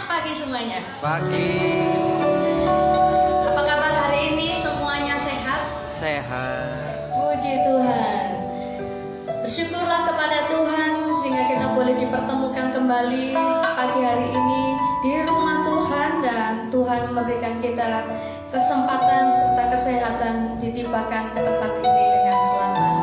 pagi semuanya. Pagi. Apa kabar hari ini? Semuanya sehat? Sehat. Puji Tuhan. Bersyukurlah kepada Tuhan sehingga kita boleh dipertemukan kembali pagi hari ini di rumah Tuhan, dan Tuhan memberikan kita kesempatan serta kesehatan ditimpakan ke tempat ini dengan selamat.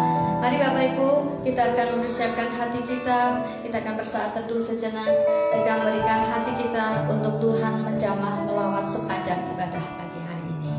Mari Bapak Ibu, kita akan mempersiapkan hati kita akan bersaat teduh sejenak, kita memberikan hati kita untuk Tuhan menjamah melawat sepanjang ibadah pagi hari ini.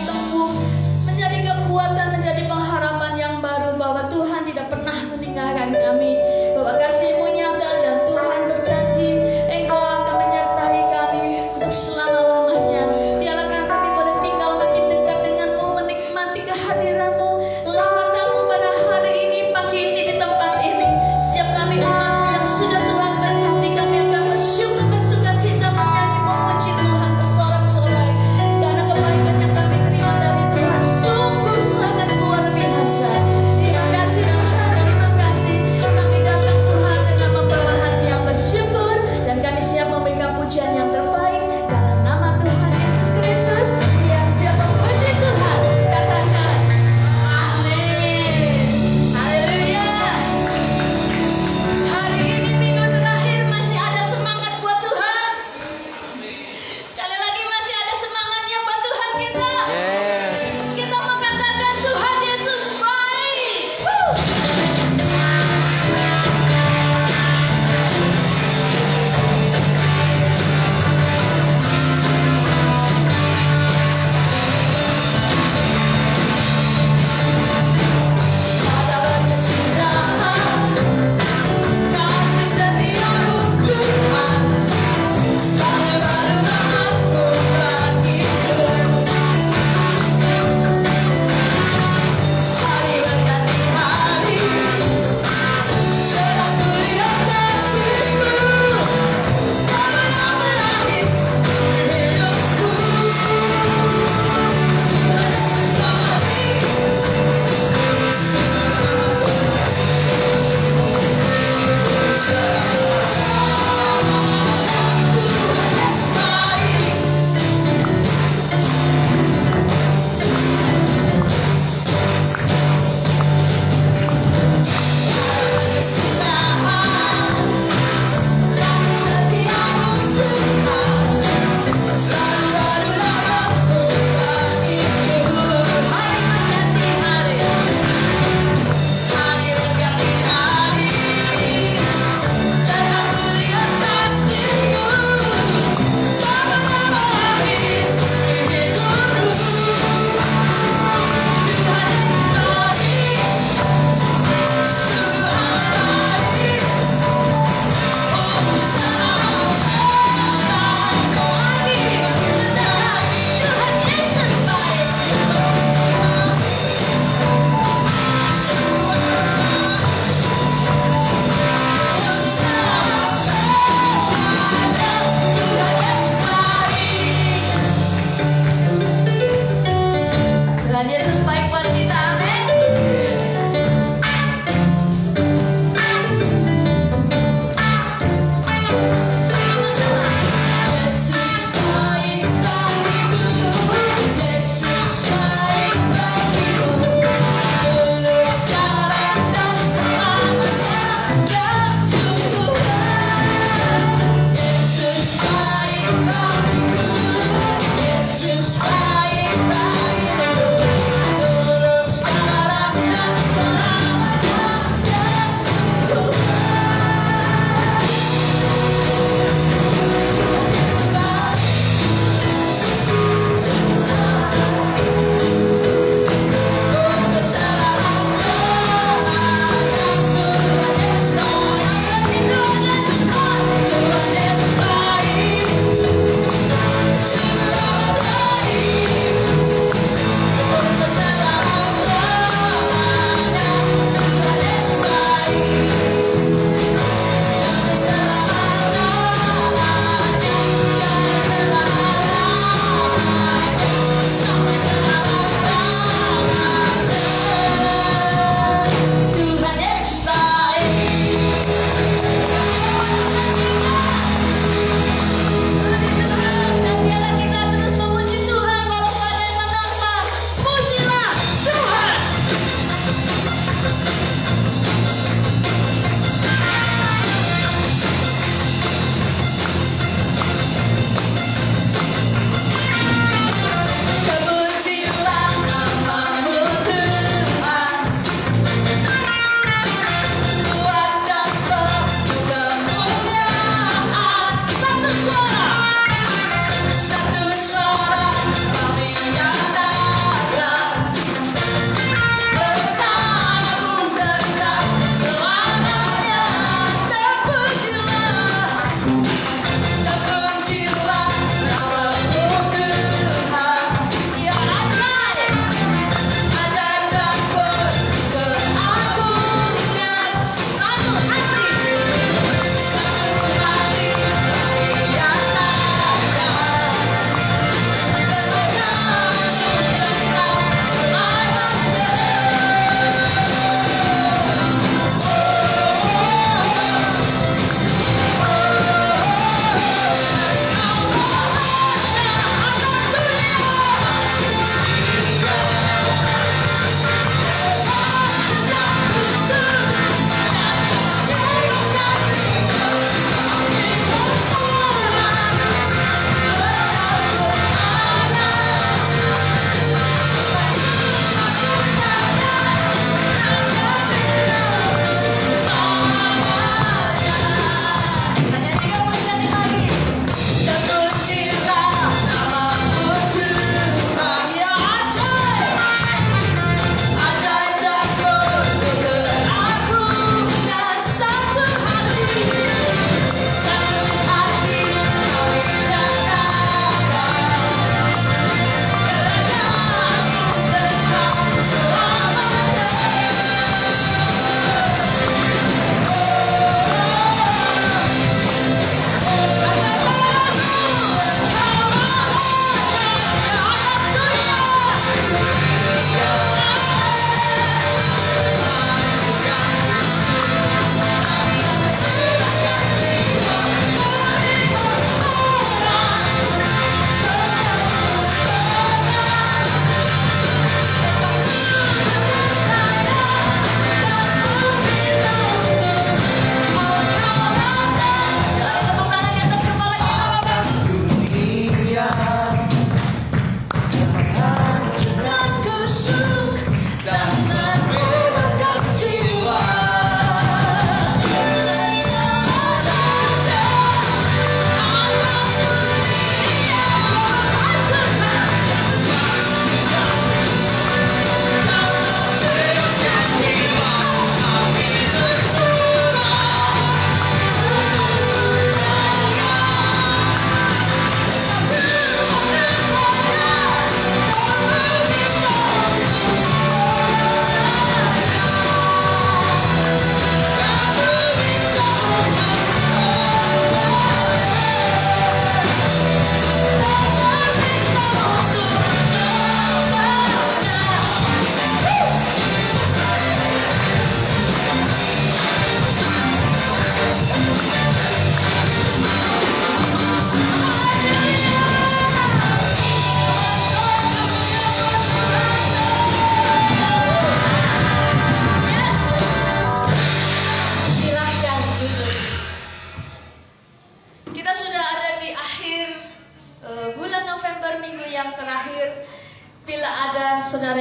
bertumbuh menjadi kekuatan, menjadi pengharapan yang baru bahwa Tuhan tidak pernah meninggalkan kami, bahwa kasih-Mu nyata dan Tuhan berjanji Engkau akan menyertai kami untuk selama-lamanya. Biarlah kami boleh tinggal makin dekat dengan-Mu, menikmati kehadiran-Mu, lawatan-Mu pada hari ini, pagi ini, di tempat ini. Setiap kami umat-Mu yang sudah Tuhan berkati, kami akan bersyukur, bersuka cita, menyanyi, memuji Tuhan bersorak-sorai karena kebaikan yang kami terima dari Tuhan sungguh sangat luar biasa. Terima kasih Tuhan, terima kasih. Kami datang Tuhan dengan membawa hati yang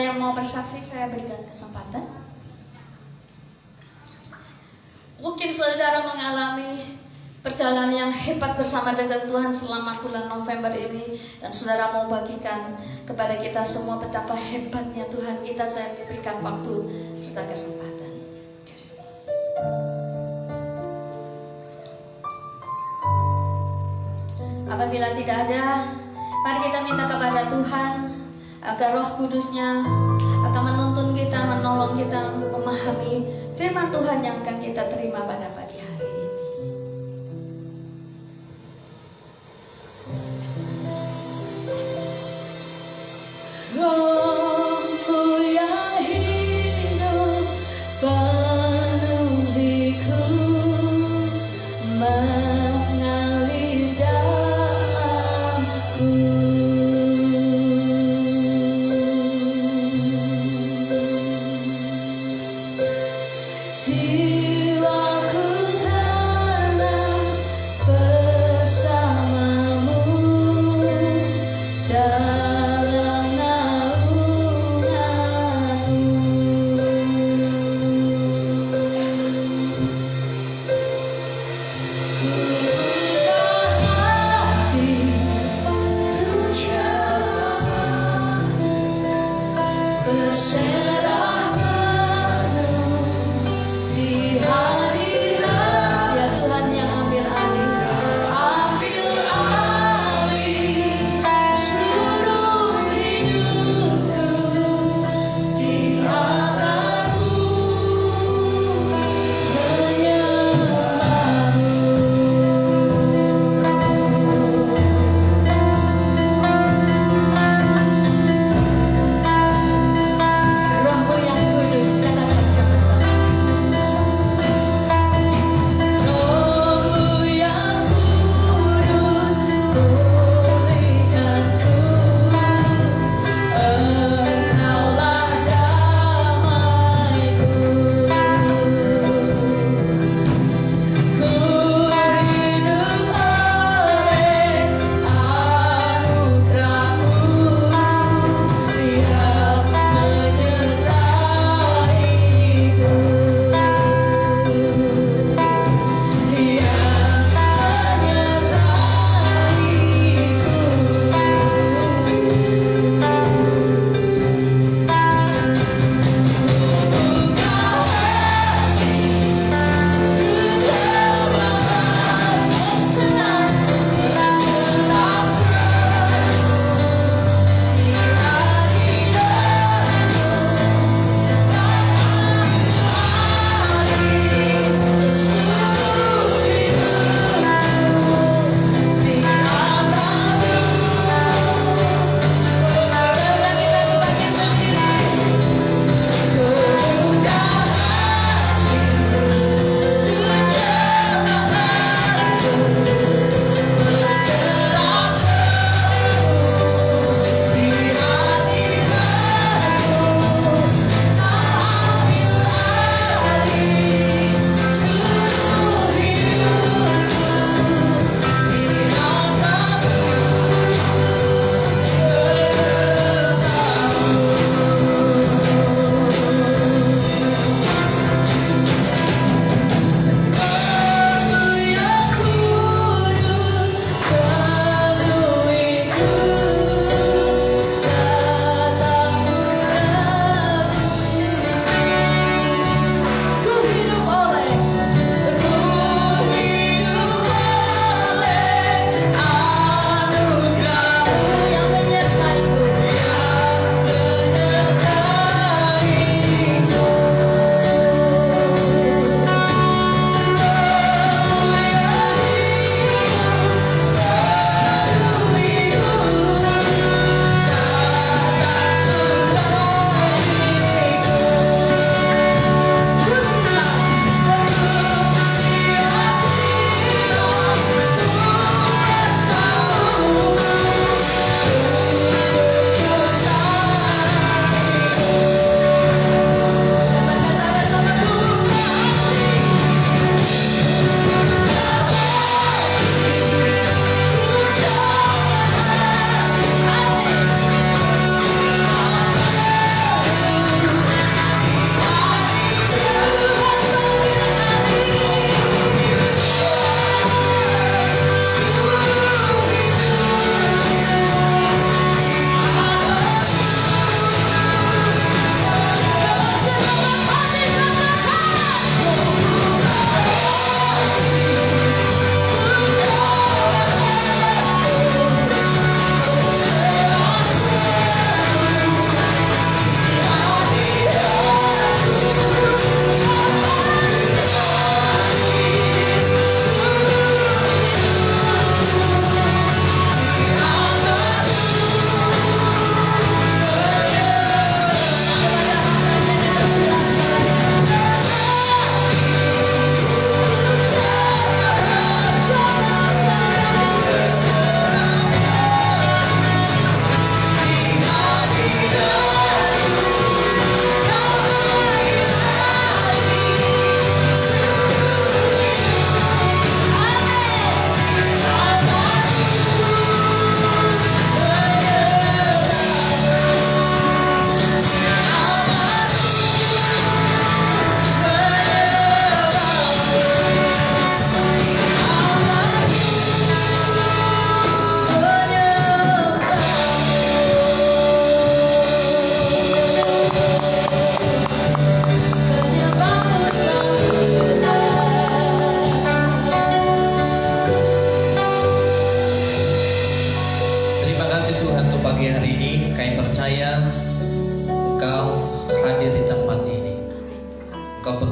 yang mau bersaksi, saya berikan kesempatan. Mungkin saudara mengalami perjalanan yang hebat bersama dengan Tuhan selama bulan November ini, dan saudara mau bagikan kepada kita semua betapa hebatnya Tuhan kita. Saya berikan waktu serta kesempatan. Apabila tidak ada, mari kita minta kepada Tuhan agar Roh Kudus-Nya akan menuntun kita, menolong kita memahami firman Tuhan yang akan kita terima pada pagi hari ini. Rohmu yang hidup penuhiku, mengalir dalamku. Jiwaku tenang bersamamu dalam naunganmu. Ku buka hati untuk berserah penuh di hadirat ya Tuhan, yang ambil alih seluruh hidupku, di altarmu menyembahmu. Roh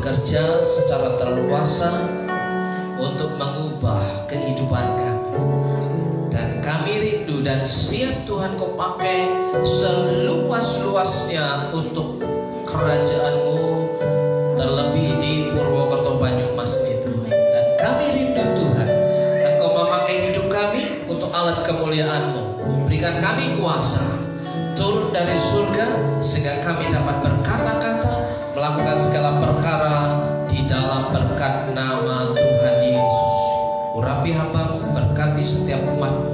bekerja secara terluasa untuk mengubah kehidupan kami. Dan kami rindu dan siap Tuhan Kau pakai seluas-luasnya untuk kerajaan-Mu, terlebih di Purwokerto Banyumas itu. Dan kami rindu Tuhan, Engkau memakai hidup kami untuk alat kemuliaan-Mu. Berikan kami kuasa turun dari surga sehingga kami dapat berkata-kata, melakukan segala perkara di dalam berkat nama Tuhan Yesus. Urapi hamba-Mu, berkati setiap umat-Mu.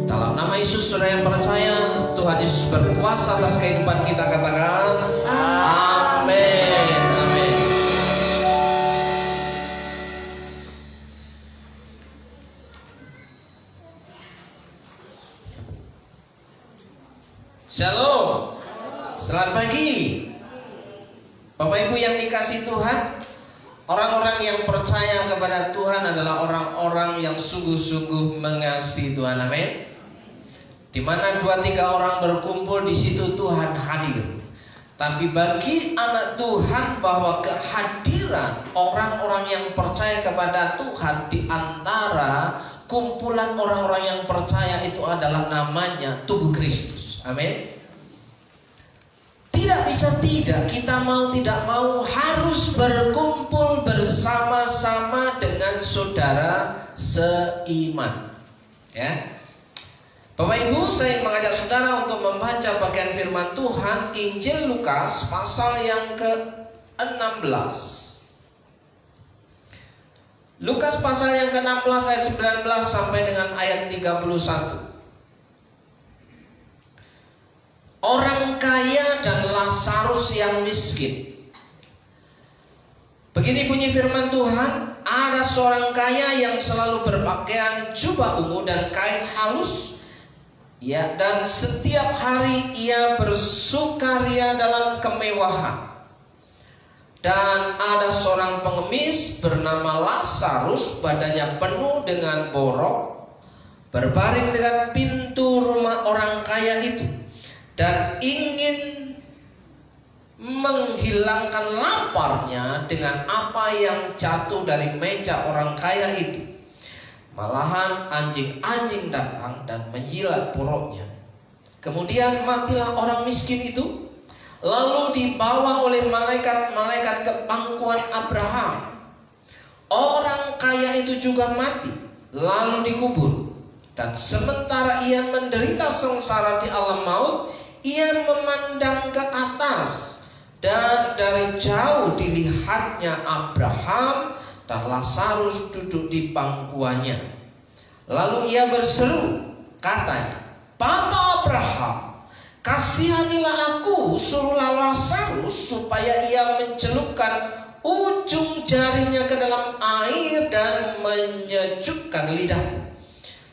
Dalam nama Yesus, saudara yang percaya Tuhan Yesus berkuasa atas kehidupan kita, katakan amin. Amin. Shalom. Selamat pagi Bapak Ibu yang dikasihi Tuhan. Orang-orang yang percaya kepada Tuhan adalah orang-orang yang sungguh-sungguh mengasihi Tuhan. Amin. Di mana 2-3 orang berkumpul, di situ Tuhan hadir. Tapi bagi anak Tuhan, bahwa kehadiran orang-orang yang percaya kepada Tuhan di antara kumpulan orang-orang yang percaya itu adalah namanya tubuh Kristus. Amin. Tidak bisa tidak, kita mau tidak mau harus berkumpul bersama-sama dengan saudara seiman. Ya. Bapak Ibu, saya mengajak saudara untuk membaca bagian firman Tuhan Injil Lukas pasal yang ke-16. Lukas pasal yang ke-16 ayat 19 sampai dengan ayat 31. Orang kaya dan Lazarus yang miskin. Begini bunyi firman Tuhan, ada seorang kaya yang selalu berpakaian jubah ungu dan kain halus, ya, dan setiap hari ia bersukaria dalam kemewahan. Dan ada seorang pengemis bernama Lazarus, badannya penuh dengan borok, berbaring dengan pintu rumah orang kaya itu, dan ingin menghilangkan laparnya dengan apa yang jatuh dari meja orang kaya itu. Malahan anjing-anjing datang dan menjilat boroknya. Kemudian matilah orang miskin itu, lalu dibawa oleh malaikat-malaikat ke pangkuan Abraham. Orang kaya itu juga mati, lalu dikubur. Dan sementara ia menderita sengsara di alam maut, ia memandang ke atas, dan dari jauh dilihatnya Abraham dan Lazarus duduk di pangkuannya. Lalu ia berseru, katanya, "Bapa Abraham, kasihanilah aku, suruhlah Lazarus supaya ia mencelupkan ujung jarinya ke dalam air dan menyejukkan lidahku.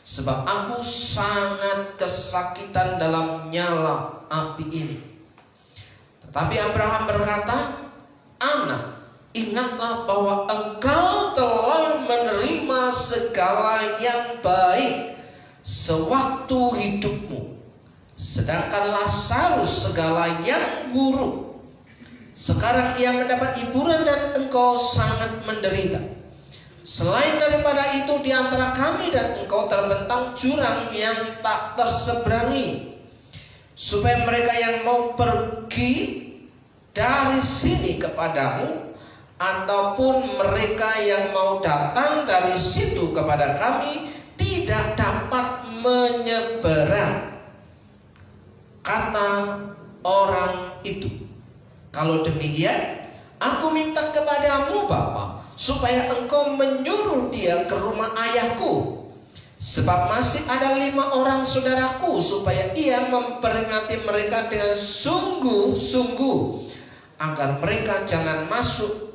Sebab aku sangat kesakitan dalam nyala api ini." Tetapi Abraham berkata, "Anak, ingatlah bahwa engkau telah menerima segala yang baik sewaktu hidupmu, sedangkan Lazarus segala yang buruk. Sekarang ia mendapat hiburan dan engkau sangat menderita. Selain daripada itu, di antara kami dan engkau terbentang jurang yang tak terseberangi, supaya mereka yang mau pergi dari sini kepadamu, ataupun mereka yang mau datang dari situ kepada kami, tidak dapat menyeberang." Kata orang itu, "Kalau demikian, aku minta kepadamu Bapa, supaya engkau menyuruh dia ke rumah ayahku, sebab masih ada 5 orang saudaraku, supaya ia memperingati mereka dengan sungguh-sungguh, agar mereka jangan masuk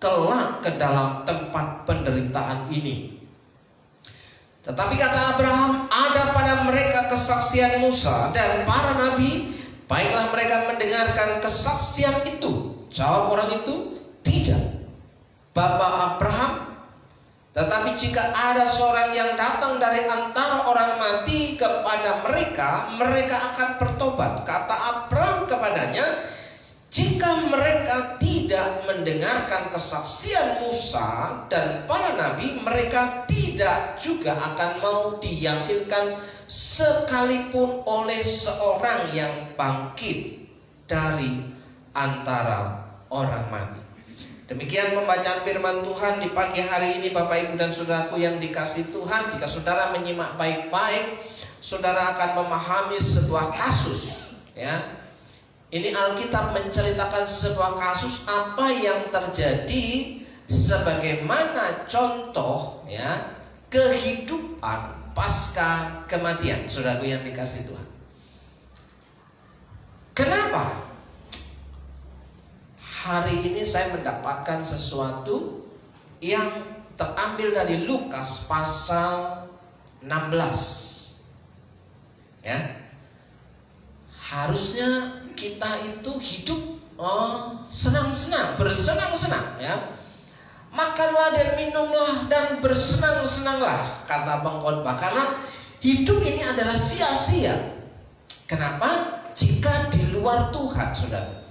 kelak ke dalam tempat penderitaan ini." Tetapi kata Abraham, "Ada pada mereka kesaksian Musa dan para nabi, baiklah mereka mendengarkan kesaksian itu." Jawab orang itu, "Tidak, Bapa Abraham, tetapi jika ada seorang yang datang dari antara orang mati kepada mereka, mereka akan bertobat." Kata Abraham kepadanya, Jika mereka tidak mendengarkan kesaksian Musa dan para nabi, mereka tidak juga akan mau diyakinkan sekalipun oleh seorang yang bangkit dari antara orang mati. Demikian pembacaan firman Tuhan di pagi hari ini, Bapak Ibu dan Saudaraku yang dikasihi Tuhan. Jika saudara menyimak baik-baik, saudara akan memahami sebuah kasus, ya. Ini Alkitab menceritakan sebuah kasus apa yang terjadi sebagaimana contoh, ya, kehidupan pasca kematian, saudaraku yang dikasihi Tuhan. Kenapa? Hari ini saya mendapatkan sesuatu yang terambil dari Lukas pasal 16. Ya. Harusnya kita itu hidup senang-senang, bersenang-senang, ya. Makanlah dan minumlah dan bersenang-senanglah, kata pengkhotbah, karena hidup ini adalah sia-sia. Kenapa? Jika di luar Tuhan, saudara.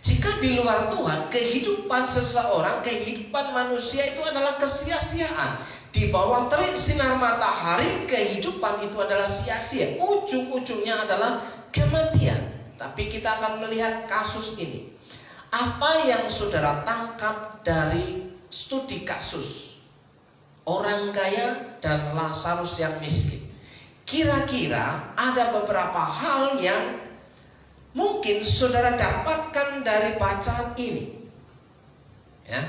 Jika di luar Tuhan, kehidupan seseorang, kehidupan manusia itu adalah kesia-siaan. Di bawah terik sinar matahari, kehidupan itu adalah sia-sia. Ujung-ujungnya adalah kematian. Tapi kita akan melihat kasus ini. Apa yang saudara tangkap dari studi kasus orang kaya dan Lazarus yang miskin? Kira-kira ada beberapa hal yang mungkin saudara dapatkan dari bacaan ini, ya.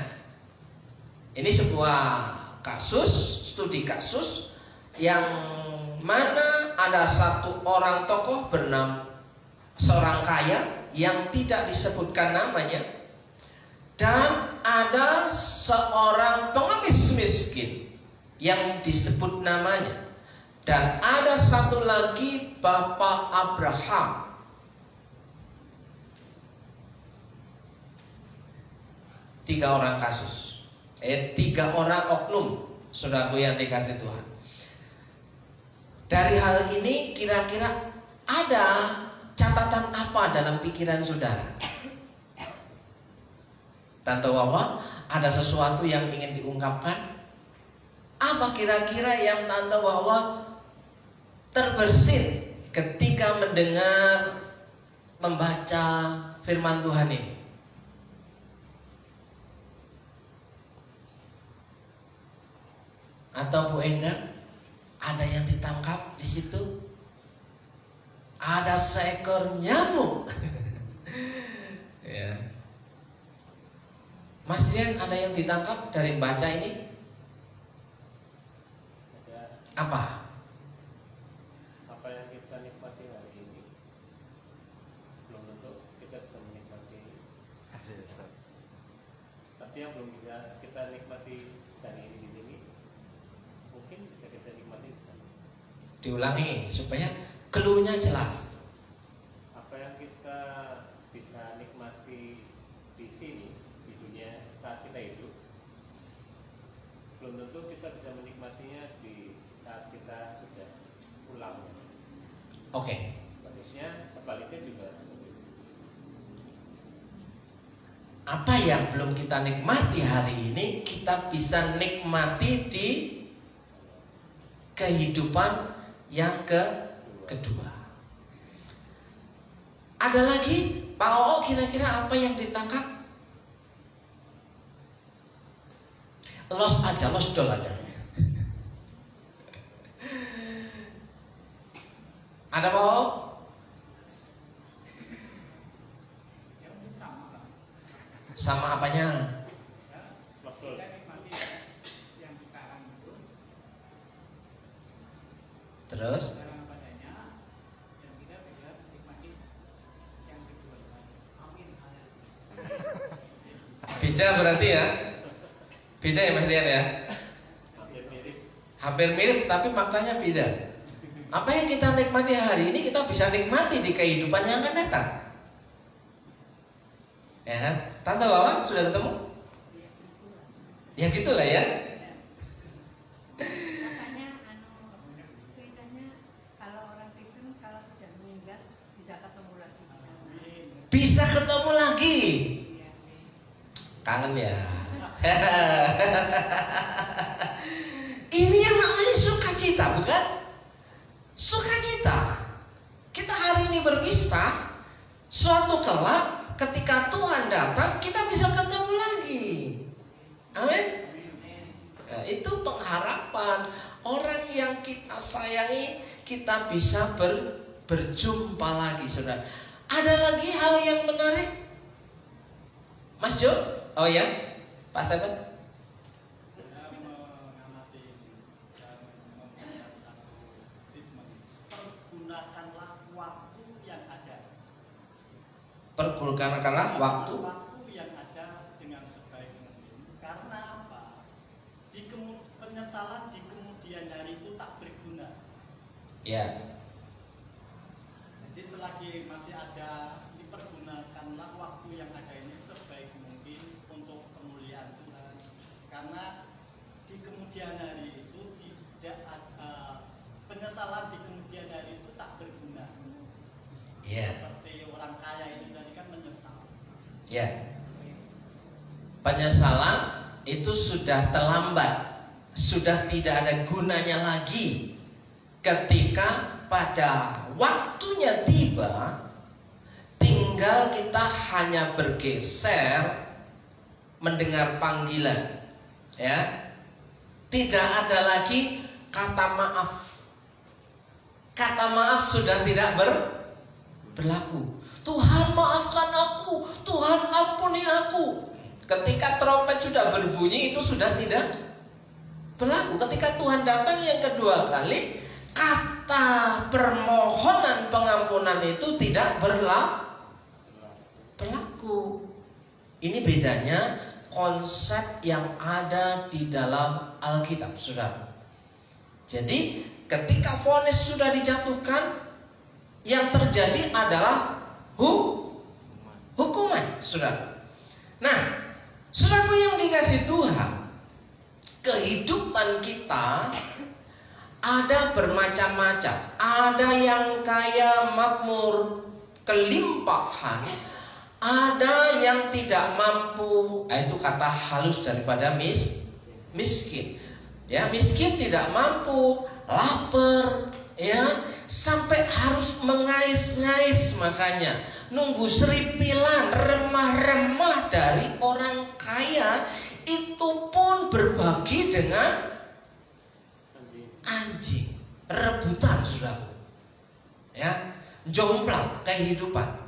Ini sebuah kasus, studi kasus yang mana ada satu orang tokoh bernama seorang kaya yang tidak disebutkan namanya, dan ada seorang pengemis miskin yang disebut namanya, dan ada satu lagi Bapak Abraham. Tiga orang kasus, tiga orang oknum, saudaraku yang dikasihi Tuhan. Dari hal ini kira-kira ada catatan apa dalam pikiran saudara? Tante Wawa, ada sesuatu yang ingin diungkapkan? Apa kira-kira yang Tante Wawa terbersit ketika mendengar membaca firman Tuhan ini? Atau Bu Enggar, ada yang ditangkap di situ? Ada seekor nyamuk. Ya. Mas Dian, ada yang ditangkap dari baca ini? Apa? Apa yang kita nikmati hari ini belum tentu kita bisa menikmati. Tapi yang belum bisa kita nikmati hari ini di sini, mungkin bisa kita nikmati di sana. Diulangi supaya clue-nya jelas. Apa yang kita bisa nikmati di sini, di dunia saat kita hidup, belum tentu kita bisa menikmatinya di saat kita sudah pulang. Oke. Sebaliknya juga seperti itu. Apa yang belum kita nikmati hari ini, kita bisa nikmati di kehidupan yang kedua. Ada lagi, Pak Oo, kira-kira apa yang ditangkap? Lost dol aja. Ada Pak Oo? Sama apanya? Betul. Terus? Beda berarti ya? Beda ya Mas Rian ya? Hampir mirip. Hampir mirip tapi maknanya beda. Apa yang kita nikmati hari ini kita bisa nikmati di kehidupan yang akan datang. Ya, Tante Wawa sudah ketemu? Ya gitulah ya. Makanya ceritanya kalau orang Kristen kalau sudah meninggal bisa ketemu lagi di sana. Bisa ketemu lagi. Kangen ya. Ini yang namanya sukacita, bukan? Sukacita. Kita hari ini berpisah, suatu kelak ketika Tuhan datang kita bisa ketemu lagi. Amin. Nah, itu pengharapan orang yang kita sayangi, kita bisa berjumpa lagi, saudara. Ada lagi hal yang menarik, Mas Jo? Oh ya, Pak Stephen? Saya mengamati dan memberikan satu statement. Pergunakanlah waktu yang ada. Pergunakanlah waktu yang ada dengan sebaik mungkin. Karena apa? Penyesalan di kemudian hari itu tak berguna. ya. Jadi selagi masih ada, dipergunakanlah waktu yang ada ini sebaik mungkin untuk kemuliaan Tuhan. Karena di kemudian hari itu tidak ada penyesalan di kemudian hari itu tak berguna. Ya. Seperti orang kaya ini tadi kan menyesal. Ya. Penyesalan itu sudah terlambat, sudah tidak ada gunanya lagi. Ketika pada waktunya tiba, tinggal kita hanya bergeser mendengar panggilan, ya. Tidak ada lagi kata maaf. Kata maaf sudah tidak berlaku. Tuhan maafkan aku, Tuhan ampuni aku. Ketika trompet sudah berbunyi itu sudah tidak berlaku. Ketika Tuhan datang yang kedua kali, kata permohonan pengampunan itu tidak berlaku. Ini bedanya konsep yang ada di dalam Alkitab, saudara. Jadi ketika vonis sudah dijatuhkan, yang terjadi adalah hukuman, saudara. Nah, saudaraku yang dikasihi Tuhan, kehidupan kita ada bermacam-macam. Ada yang kaya, makmur, kelimpahan. Ada yang tidak mampu. Itu kata halus daripada miskin. Ya, miskin tidak mampu, lapar, ya, sampai harus mengais-ngais, makanya nunggu seripilan remah-remah dari orang kaya. Itu pun berbagi dengan anjing, rebutan, saudara. Ya, jomplang kehidupan.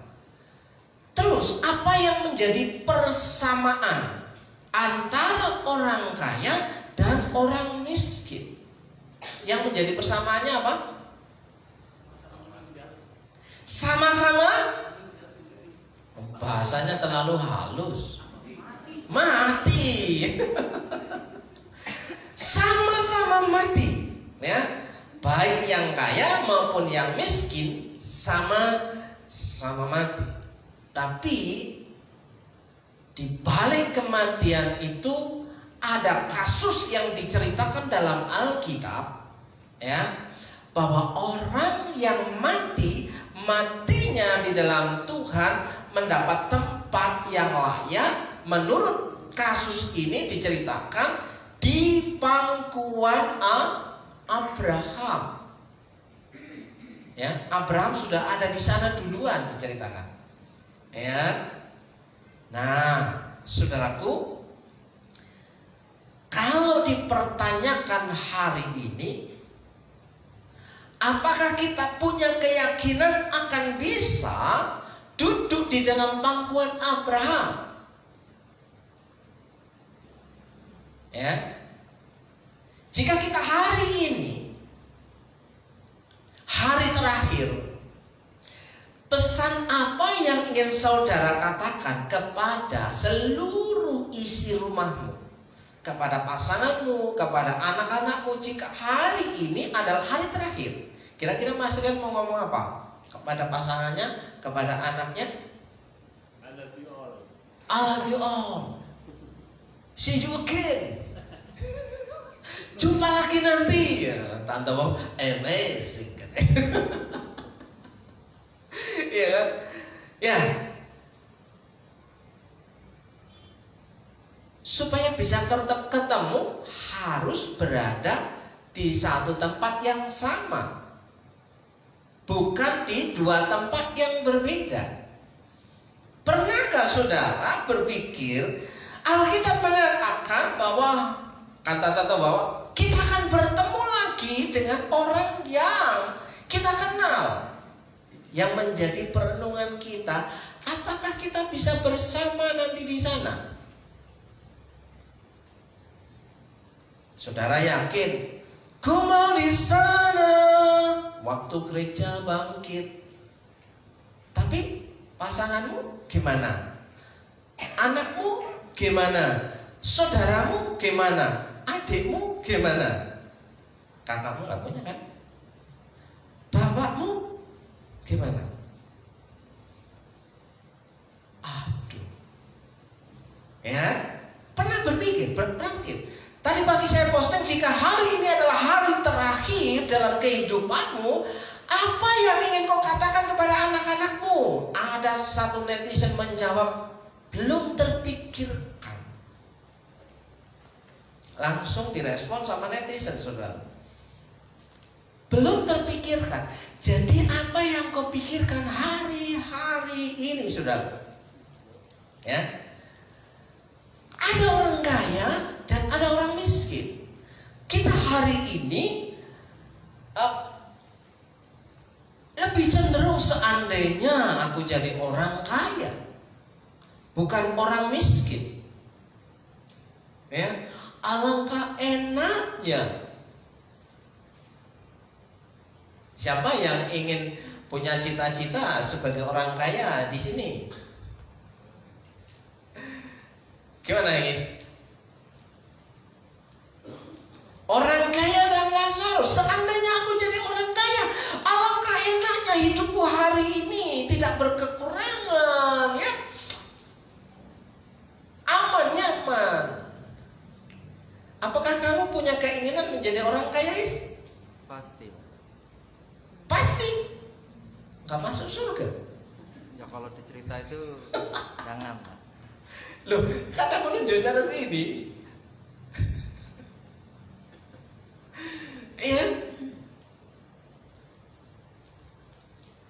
Terus apa yang menjadi persamaan antara orang kaya dan orang miskin? Yang menjadi persamaannya apa? Sama-sama, bahasanya terlalu halus, mati. Sama-sama mati, ya. Baik yang kaya maupun yang miskin sama mati. Tapi di balik kematian itu ada kasus yang diceritakan dalam Alkitab, ya, bahwa orang yang matinya di dalam Tuhan mendapat tempat yang layak. Menurut kasus ini diceritakan di pangkuan Abraham. Ya, Abraham sudah ada di sana duluan diceritakan. Ya. Nah, saudaraku, kalau dipertanyakan hari ini, apakah kita punya keyakinan akan bisa duduk di dalam pangkuan Abraham? Ya. Jika kita hari ini, hari terakhir, pesan apa yang ingin saudara katakan kepada seluruh isi rumahmu, kepada pasanganmu, kepada anak-anakmu, jika hari ini adalah hari terakhir? Kira-kira Mas Rian mau ngomong apa? Kepada pasangannya, kepada anaknya? I love you all. I love you all. See you again. Jumpa lagi nanti. Ya, Tante Bob amazing kan. Ya kan? Ya. supaya bisa ketemu harus berada di satu tempat yang sama, bukan di dua tempat yang berbeda. Pernahkah saudara berpikir Alkitab mengatakan bahwa bahwa kita akan bertemu lagi dengan orang yang kita kenal, yang menjadi perenungan kita? Apakah kita bisa bersama nanti di sana? Saudara yakin? Ku mau di sana waktu gereja bangkit. Tapi pasanganmu gimana? Anakmu gimana? Saudaramu gimana? Adikmu gimana? Kakakmu gak punya kan? Bapakmu gimana? Aduh. Ya, pernah berpikir? Tadi pagi saya posting, jika hari ini adalah hari terakhir dalam kehidupanmu, apa yang ingin kau katakan kepada anak-anakmu? Ada satu netizen menjawab, belum terpikirkan. Langsung direspon sama netizen, saudara. Belum terpikirkan. Jadi apa yang kau pikirkan hari-hari ini, saudara? Ya. Ada orang kaya dan ada orang miskin. Kita hari ini lebih cenderung seandainya aku jadi orang kaya, bukan orang miskin. Ya, alangkah enaknya. Siapa yang ingin punya cita-cita sebagai orang kaya di sini? Gimana guys? Orang kaya dan Lazarus. Seandainya aku jadi orang kaya, alangkah enaknya hidupku hari ini, tidak berkekurangan, ya. Aman, nyaman. Apakah kamu punya keinginan menjadi orang kaya, guys? Pasti. Pasti. Gak masuk surga. Ya kalau dicerita itu jangan. Loh, karena menunjukkan ke sini. Iya.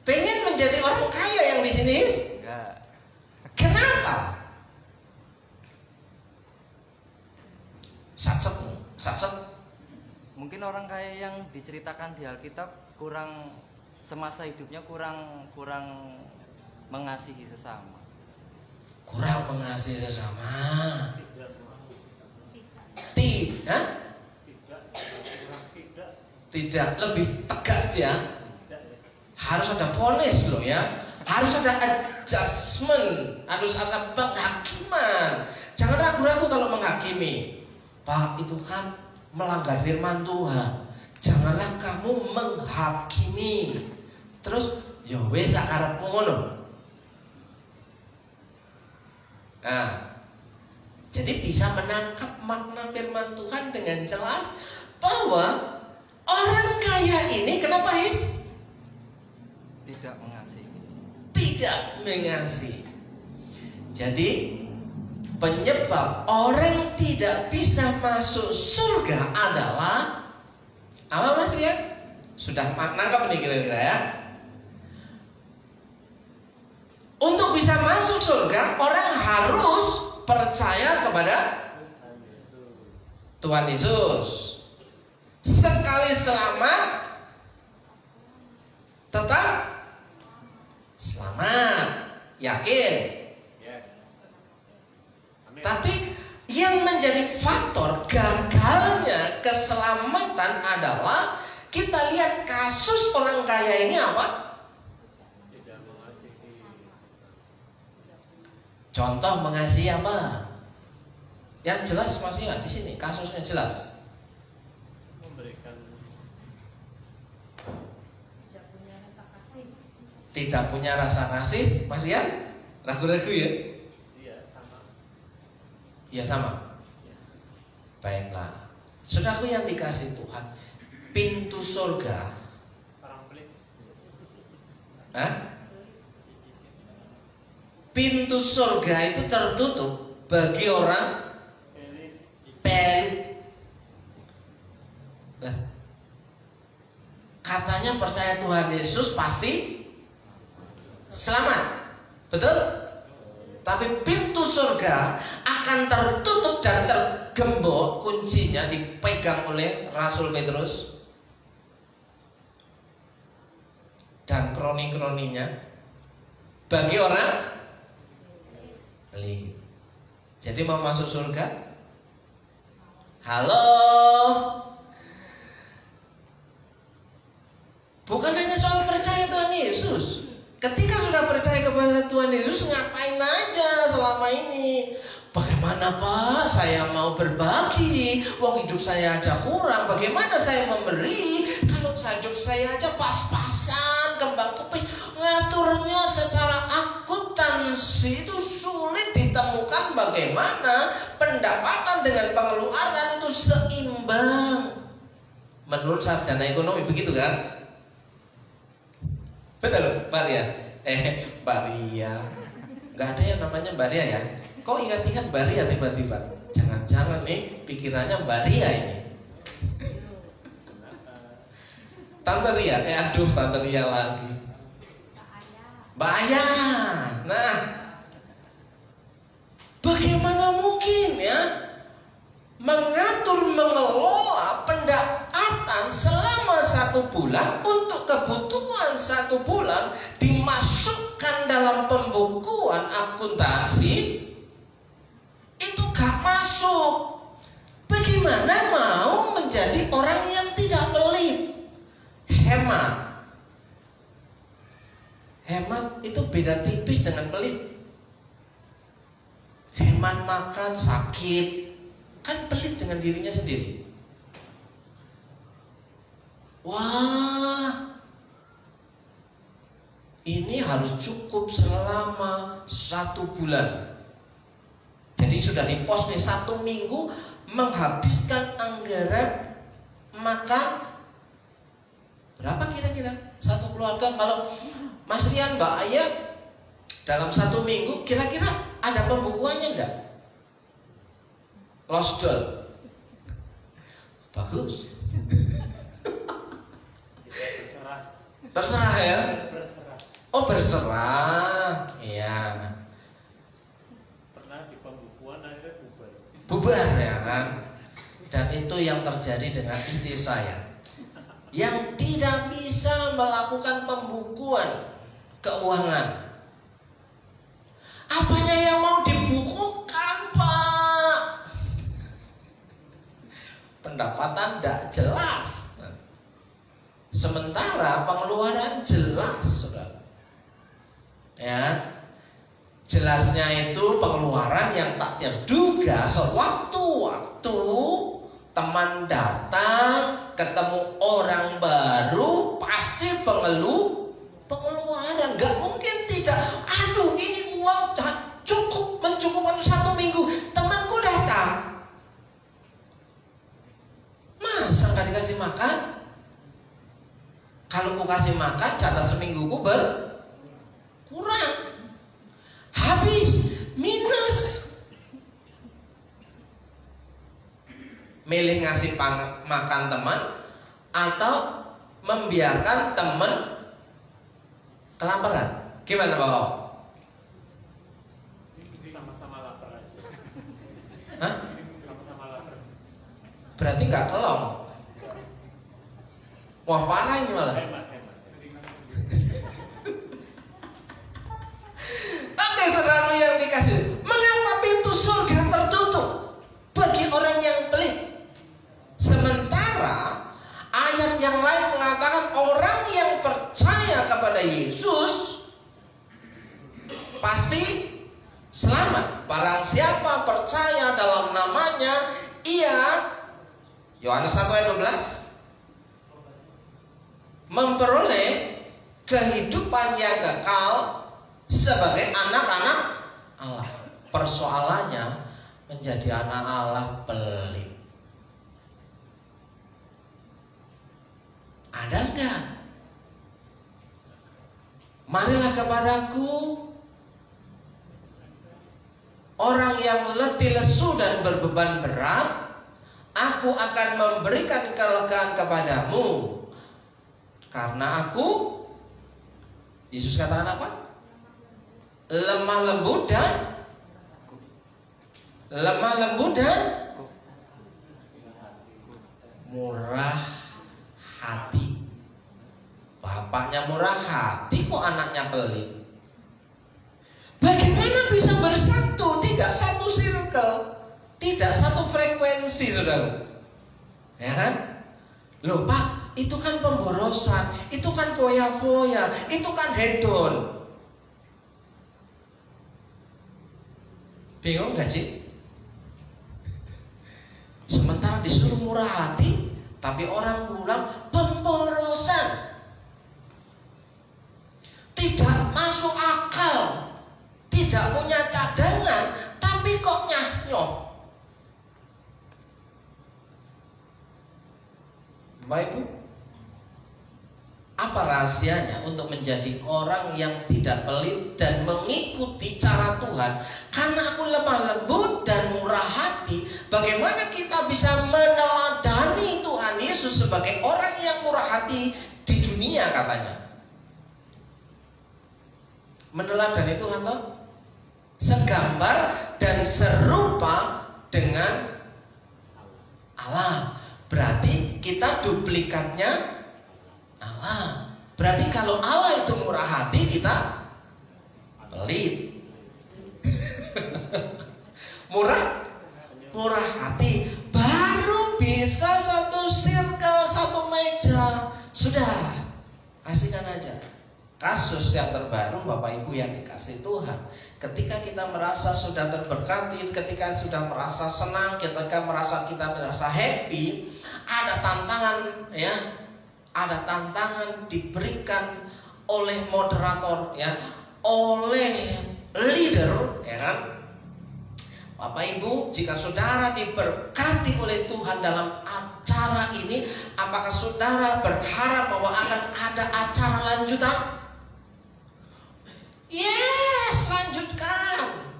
Pengen menjadi orang kaya yang di sini? Enggak. Kenapa? Satset. Mungkin orang kaya yang diceritakan di Alkitab kurang, semasa hidupnya kurang mengasihi sesama. Kurang mengasihi sesama. Tidak. Tidak, lebih tegas ya. Harus ada vonis loh ya. Harus ada adjustment, harus ada penghakiman. Jangan ragu-ragu kalau menghakimi. Pak, itu kan melanggar firman Tuhan. Janganlah kamu menghakimi. Terus ya wes sakarepmu ngono. Nah, jadi bisa menangkap makna firman Tuhan dengan jelas bahwa orang kaya ini kenapa His? Tidak mengasihi. Tidak mengasihi. Jadi penyebab orang tidak bisa masuk surga adalah apa, Mas Rian? Sudah nangkap nih kira-kira ya. Untuk bisa masuk surga, orang harus percaya kepada Tuhan Yesus. Sekali selamat, tetap selamat. Yakin? Yes. Amin. Tapi yang menjadi faktor gagalnya keselamatan adalah kita lihat kasus orang kaya ini apa? Tidak mengasihi. Contoh mengasihi apa? Yang jelas maksudnya di sini kasusnya jelas. Memberikan Tidak punya rasa kasih, Mas Rian? Ragu-ragu ya? iya sama. Ya sama. Baiklah, saudaraku yang dikasih Tuhan, pintu surga, Orang pelit. pintu surga itu tertutup bagi orang pelit. Nah, katanya percaya Tuhan Yesus pasti selamat, betul? Tapi pintu surga akan tertutup dan tergembok, kuncinya dipegang oleh Rasul Petrus dan kroni-kroninya bagi orang pelit. Jadi mau masuk surga? Halo? Bukan hanya soal percaya Tuhan Yesus. Ketika sudah percaya kepada Tuhan Yesus, ngapain aja selama ini? Bagaimana Pak? Saya mau berbagi. Wong hidup saya aja kurang. Bagaimana saya memberi? Kalau hidup saya aja pas-pasan, kembang kepis. Ngaturnya secara akuntansi itu sulit ditemukan. Bagaimana pendapatan dengan pengeluaran itu seimbang. Menurut sarjana ekonomi begitu kan? Betul, Mbak Ria? Mbak Ria. Gak ada yang namanya Mbak Ria ya? Kok ingat-ingat Mbak Ria tiba-tiba? Jangan-jangan nih pikirannya Mbak Ria ini. Tante Ria, aduh Tante Ria lagi. Mbak Aya. Nah, bagaimana mungkin ya mengatur, mengelola pendapatan selama 1 bulan untuk kebutuhan 1 bulan dimasukkan dalam pembukuan akuntansi itu gak masuk. Bagaimana mau menjadi orang yang tidak pelit? Hemat. Hemat itu beda tipis dengan pelit. Hemat makan sakit, kan pelit dengan dirinya sendiri. Wah, ini harus cukup selama 1 bulan. Jadi sudah dipos nih 1 minggu menghabiskan anggaran makan berapa kira-kira satu keluarga? Kalau Mas Rian, Mbak Aya dalam 1 minggu kira-kira ada pembukuannya enggak? Lost doll. Bagus. Terserah ya. Oh berserah. Iya. Pernah di pembukuan akhirnya bubar. Bubar ya kan. Dan itu yang terjadi dengan istri saya, yang tidak bisa melakukan pembukuan keuangan. Apanya yang mau dibukukan Pak? Pendapatan tidak jelas, sementara pengeluaran jelas, saudara. Ya, jelasnya itu pengeluaran yang tak terduga. Sewaktu-waktu teman datang, ketemu orang baru, pasti pengeluaran. Gak mungkin tidak. Aduh, ini uang cukup mencukupkan 1 minggu. Temanku datang, masa gak dikasih makan? Kalau ku kasih makan, catat semingguku berkurang, habis, minus. Milih ngasih makan teman atau membiarkan teman kelaparan? Gimana Bapak? Sama-sama lapar aja. Hah? Sama-sama lapar. Berarti nggak kelong. Wah parah ini malah. Hemat. Oke saudara yang dikasih, mengapa pintu surga tertutup bagi orang yang pelit? Sementara ayat yang lain mengatakan orang yang percaya kepada Yesus pasti selamat. Barang siapa percaya dalam namanya, ia, Yohanes 1 ayat 12, memperoleh kehidupan yang kekal sebagai anak-anak Allah. Persoalannya menjadi anak Allah pelit. Ada enggak? Marilah kepadaku orang yang letih lesu dan berbeban berat, Aku akan memberikan kelegaan kepadamu. Karena aku, Yesus katakan apa? Lemah lembut dan murah hati. Bapaknya murah hati, kok anaknya pelit? Bagaimana bisa bersatu? Tidak satu circle, tidak satu frekuensi, saudara. Ya kan? Loh Pak, itu kan pemborosan, itu kan foya-foya, itu kan hedon. Bingung gak sih? Sementara disuruh murah hati, tapi orang bilang pemborosan. Tidak masuk akal, tidak punya cadangan, tapi kok nyah-nyoh. Bapak Ibu, apa rahasianya untuk menjadi orang yang tidak pelit dan mengikuti cara Tuhan? Karena aku lemah lembut dan murah hati. Bagaimana kita bisa meneladani Tuhan Yesus sebagai orang yang murah hati di dunia, katanya? Meneladani Tuhan toh? Segambar dan serupa dengan Allah. Berarti kita duplikatnya Allah. Berarti kalau Allah itu murah hati, kita pelit. Murah hati, baru bisa satu circle, satu meja. Sudah, kasihkan aja. Kasus yang terbaru Bapak Ibu yang dikasih Tuhan, ketika kita merasa sudah terberkati, ketika sudah merasa senang, ketika kita merasa happy, ada tantangan, ya, ada tantangan diberikan oleh moderator, ya, oleh leader, ya kan? Bapak Ibu, jika saudara diberkati oleh Tuhan dalam acara ini, apakah saudara berharap bahwa akan ada acara lanjutan? Yes, lanjutkan.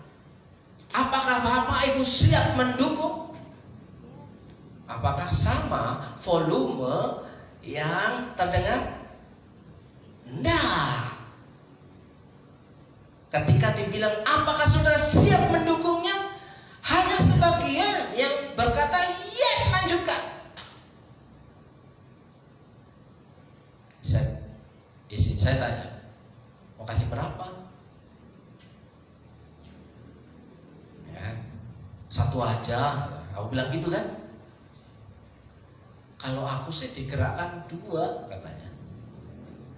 Apakah Bapak Ibu siap mendukung? Apakah sama volume yang terdengar? Nah, ketika dibilang apakah saudara siap mendukungnya, hanya sebagian yang berkata yes, lanjutkan. Saya tanya, mau kasih berapa? Ya, satu aja. Aku bilang gitu kan? Kalau aku sih digerakkan 2, katanya.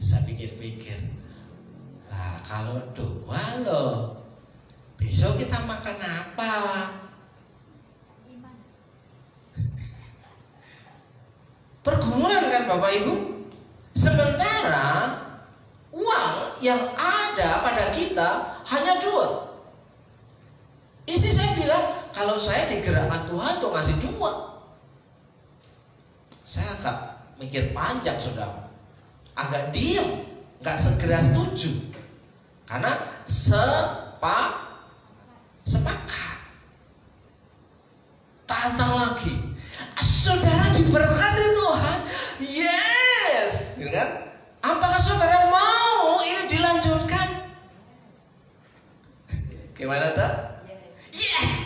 Saya pikir-pikir, lah kalau 2 loh, besok kita makan apa? Pergumulan kan Bapak Ibu? Sementara uang yang ada pada kita hanya 2. Istri saya bilang, kalau saya digerakkan Tuhan tuh ngasih 2. Saya agak mikir panjang, saudara. Agak diem, gak segera setuju. Karena sepakat. Tantang lagi. Saudara diberkati Tuhan. Yes, gitu kan? Apakah saudara mau ini dilanjutkan? Gimana tuh? Yes.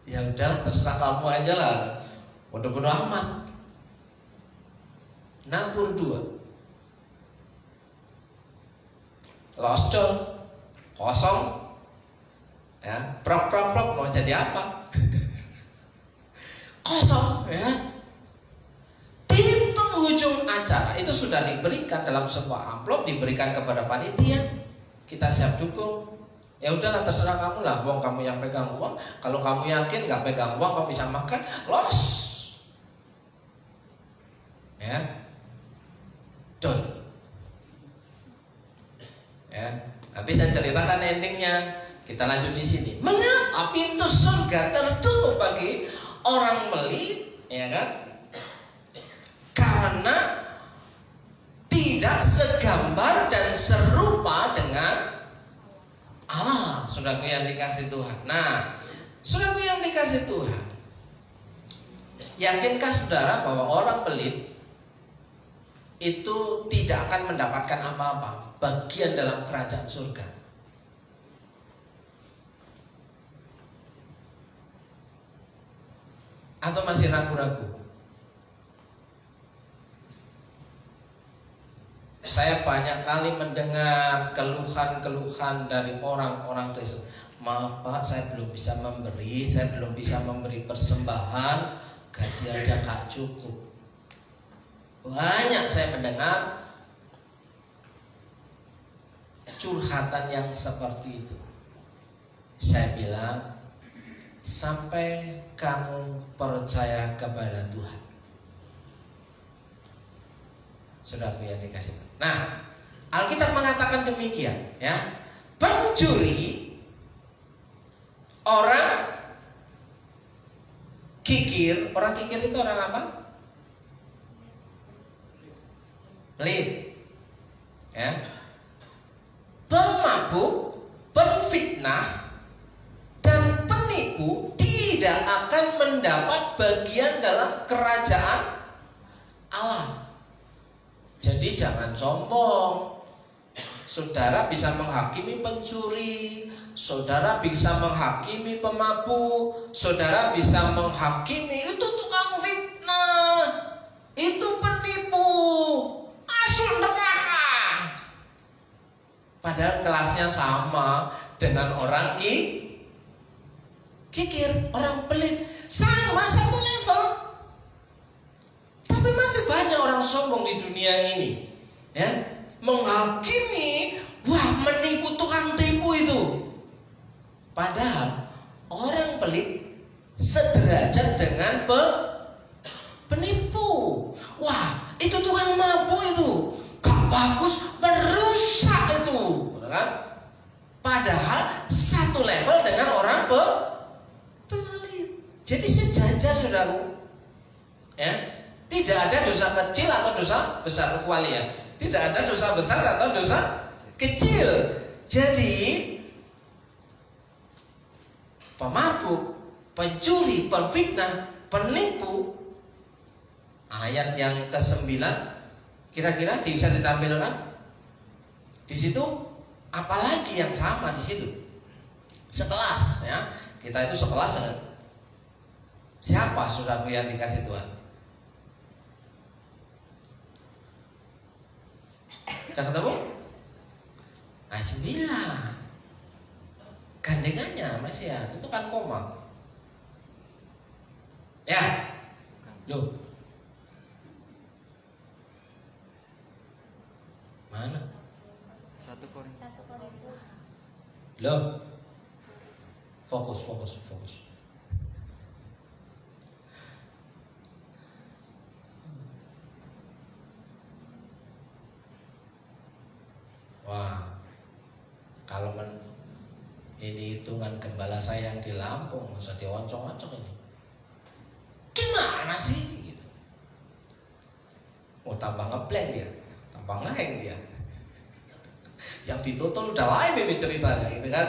Ya udah, terserah kamu aja lah. Bodoh-bodoh amat. Nabur 2. Loscol, kosong. Ya, prok mau jadi apa? Kosong, ya. Di penghujung acara itu sudah diberikan dalam sebuah amplop, diberikan kepada panitia. Kita siap dukung. Ya udahlah, terserah kamu lah. Wong kamu yang pegang uang. Kalau kamu yakin nggak pegang uang, kamu bisa makan. Los. Ya. Don. Ya. Nanti saya ceritakan endingnya. Kita lanjut di sini. Mengapa pintu surga tertutup bagi orang pelit? Ya kan? Karena tidak segambar dan serupa dengan Allah. Saudaraku yang dikasih Tuhan. Nah, saudaraku yang dikasih Tuhan, Yakinkah saudara bahwa orang pelit itu tidak akan mendapatkan apa-apa bagian dalam kerajaan surga? Atau masih ragu-ragu? Saya banyak kali mendengar keluhan-keluhan dari orang-orang Kristen. Maaf Pak, saya belum bisa memberi persembahan, gaji aja gak cukup. Banyak saya mendengar curhatan yang seperti itu. Saya bilang, sampai kamu percaya kepada Tuhan. Saudaraku yang dikasih. Nah, Alkitab mengatakan demikian, ya. Pencuri, orang kikir itu orang apa? Pelit. Ya. Pemabuk, penfitnah, dan penipu tidak akan mendapat bagian dalam kerajaan Allah. Jadi jangan sombong. Saudara bisa menghakimi pencuri, saudara bisa menghakimi pemabuk, saudara bisa menghakimi itu tukang fitnah, itu penipu, masuk neraka. Padahal kelasnya sama dengan orang kikir, orang pelit, sama satu level. Tapi masih banyak orang sombong di dunia ini, ya, menghakimi, wah menipu, tukang tipu itu. Padahal orang pelit sederajat dengan penipu. Wah itu tukang mabuk itu, gak bagus, merusak itu, kan? Padahal satu level dengan orang pelit. Jadi sejajar saudaraku, ya. Tidak ada dosa kecil atau dosa besar, kecuali ya. Tidak ada dosa besar atau dosa kecil. Jadi pemabuk, pencuri, penfitnah, penipu, ayat yang ke-9 kira-kira bisa ditampilkan di situ. Apalagi yang sama di situ? Sekelas, ya. Kita itu sekelas dengan siapa saudaraku yang dikasih Tuhan? Sudah ketemu? Nah, 9. Gandengannya masih ya, itu kan koma. Ya. Loh. Mana? 1 Korintus. Loh. Fokus. Wah, kalau ini hitungan gembala saya yang di Lampung, masa dioncong-oncong ini. Gimana sih? Gitu. Oh, tambah ngeblank dia, tambah ngeheng dia. Yang ditutul udah lain ini ceritanya, gitu kan?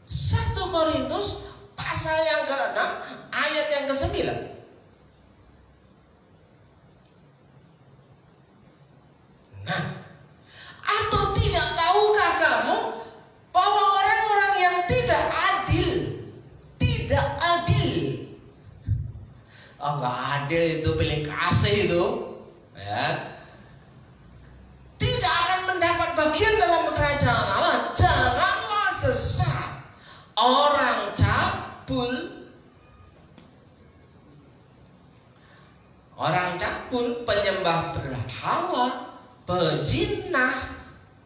1 Korintus pasal yang ke-6 ayat yang ke-9. Nah, atau tidak tahukah kamu bahwa orang-orang yang tidak adil, nggak adil itu pilih kasih itu, ya, tidak akan mendapat bagian dalam kerajaan Allah. Janganlah sesat, orang cabul, penyembah berhala, pezinah,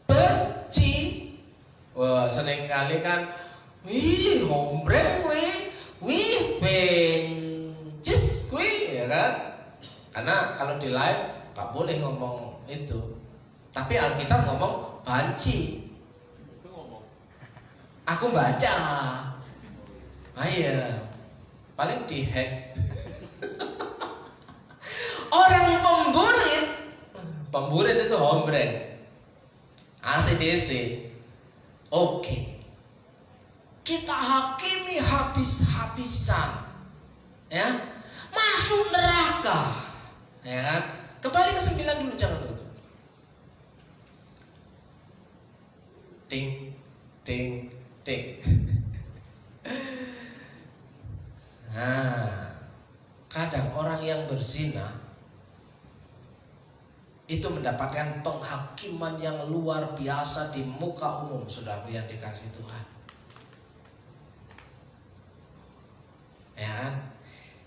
benci. Wah, seringkali kan, wih, hombreng, wih, bencis, ya kan? Karena kalau di live gak boleh ngomong itu. Tapi Alkitab ngomong banci. Itu ngomong. Aku baca. Iya. Paling dihack. Orang pemburit itu hombreng, ACDC. Oke. Kita hakimi habis-habisan. ya, masuk neraka, ya kan? Kembali ke 9 dulu, jangan tutup. Ting, ting, ting. Nah, kadang orang yang berzina itu mendapatkan penghakiman yang luar biasa di muka umum, saudaraku yang dikasih Tuhan. Ya kan?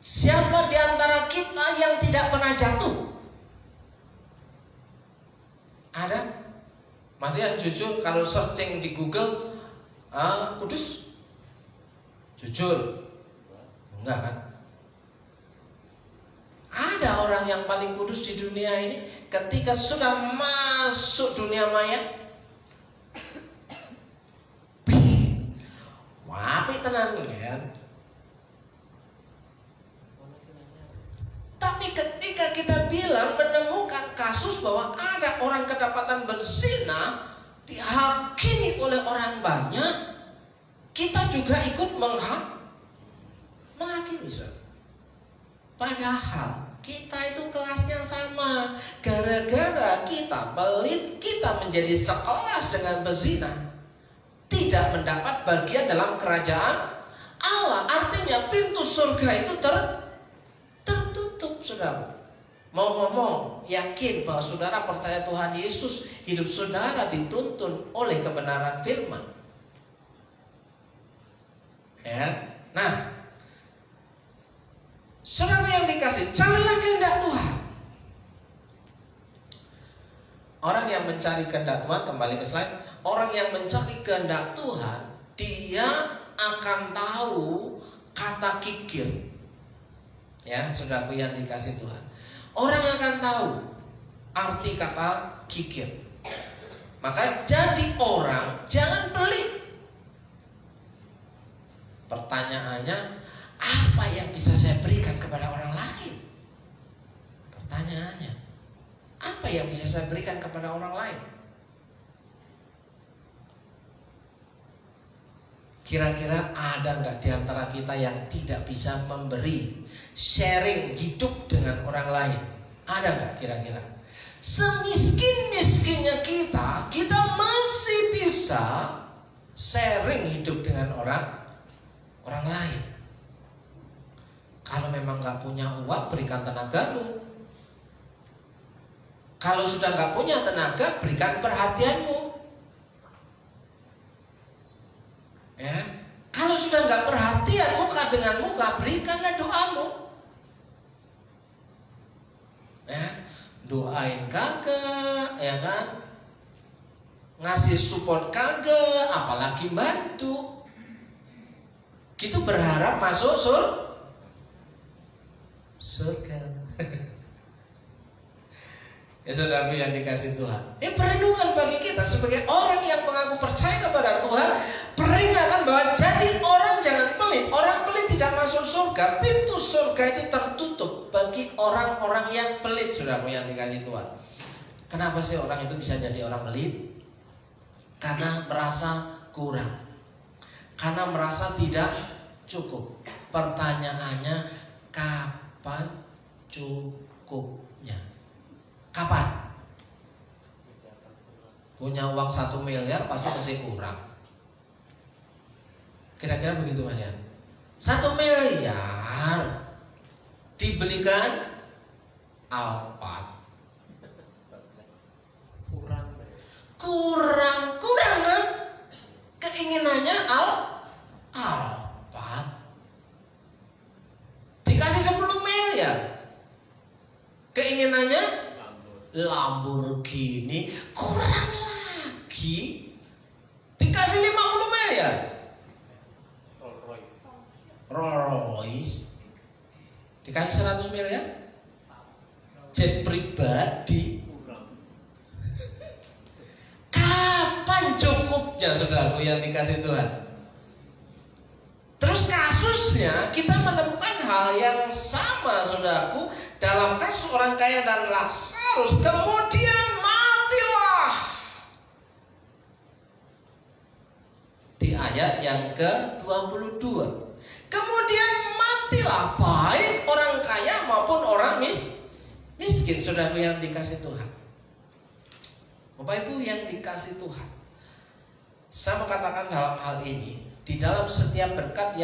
Siapa di antara kita yang tidak pernah jatuh? Ada? Marian jujur kalau searching di Google, Kudus, jujur, enggak kan? Ada orang yang paling kudus di dunia ini ketika sudah masuk dunia maya, wapi tenan kan? Tapi ketika kita bilang menemukan kasus bahwa ada orang kedapatan berzina dihakimi oleh orang banyak, kita juga ikut menghakimi, saudara. Padahal kita itu kelasnya sama. Gara-gara kita pelit, kita menjadi sekelas dengan pezina, tidak mendapat bagian dalam kerajaan Allah. Artinya pintu surga itu tertutup, saudara. Mau ngomong, yakin bahwa saudara percaya Tuhan Yesus, hidup saudara dituntun oleh kebenaran firman. Ya, nah, saudara yang dikasih, carilah kehendak Tuhan. Orang yang mencari kehendak Tuhan, kembali ke slide. Orang yang mencari kehendak Tuhan, dia akan tahu kata kikir. Ya, saudaraku yang dikasih Tuhan. Orang akan tahu arti kata kikir. Maka jadi orang jangan pelit. Pertanyaannya, apa yang bisa saya berikan kepada orang lain? Pertanyaannya, apa yang bisa saya berikan kepada orang lain? Kira-kira ada nggak di antara kita yang tidak bisa memberi, sharing hidup dengan orang lain? Ada nggak kira-kira? Semiskin-miskinnya kita masih bisa sharing hidup dengan orang lain. Kalau memang nggak punya uang, berikan tenagamu. Kalau sudah nggak punya tenaga, berikan perhatianmu. Ya, kalau sudah nggak perhatian muka dengan muka, berikanlah doamu. Ya, doain kagak, ya kan? Ngasih support kagak, apalagi bantu. Gitu berharap masuk surga. Ya saudaraku yang dikasih Tuhan, perenungan bagi kita sebagai orang yang mengaku percaya kepada Tuhan, peringatan bahwa jadi orang jangan pelit. Orang pelit tidak masuk surga. Pintu surga itu tertutup bagi orang-orang yang pelit, saudaraku yang dikasih Tuhan. Kenapa sih orang itu bisa jadi orang pelit? Karena merasa kurang, karena merasa tidak cukup. Pertanyaannya, kapan cukupnya? Kapan? Punya uang 1 miliar pasti masih kurang. Kira-kira begitu Mas Yan. 1 miliar dibelikan Alphard. Kurang kan? Keinginannya Alphard. Dikasih 10 miliar. Keinginannya Lamborghini, kurang lagi dikasih 50 miliar. Rolls Royce dikasih 100 miliar. Jet pribadi. Kapan cukupnya saudaraku yang dikasih Tuhan? Terus kasusnya kita menemukan hal yang sama saudaraku dalam kasus orang kaya dan Lazarus. Kemudian matilah. Di ayat yang ke-22. Kemudian mati Nikmatilah baik orang kaya maupun orang miskin, saudara yang dikasih Tuhan. Bapak Ibu yang dikasih Tuhan, saya mengatakan dalam hal ini, di dalam setiap berkat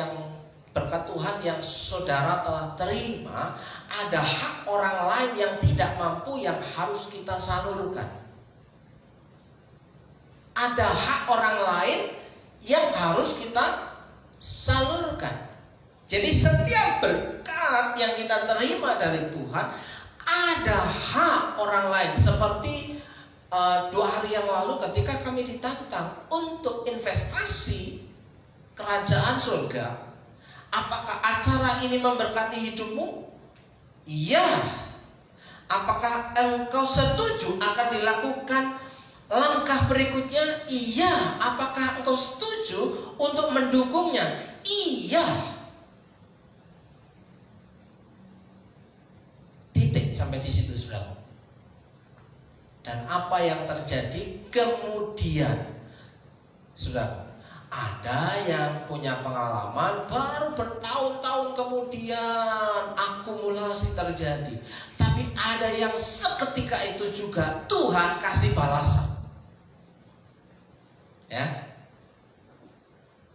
Tuhan yang saudara telah terima, ada hak orang lain yang tidak mampu yang harus kita salurkan. Ada hak orang lain yang harus kita salurkan. Jadi setiap berkat yang kita terima dari Tuhan, ada hak orang lain. Seperti 2 hari yang lalu ketika kami ditantang untuk investasi kerajaan surga. Apakah acara ini memberkati hidupmu? Iya. Apakah engkau setuju akan dilakukan langkah berikutnya? Iya. Apakah engkau setuju untuk mendukungnya? Iya. Titik sampai di situ, saudara. Dan apa yang terjadi kemudian, saudara? Ada yang punya pengalaman baru bertahun-tahun kemudian akumulasi terjadi. Tapi ada yang seketika itu juga Tuhan kasih balasan. Ya.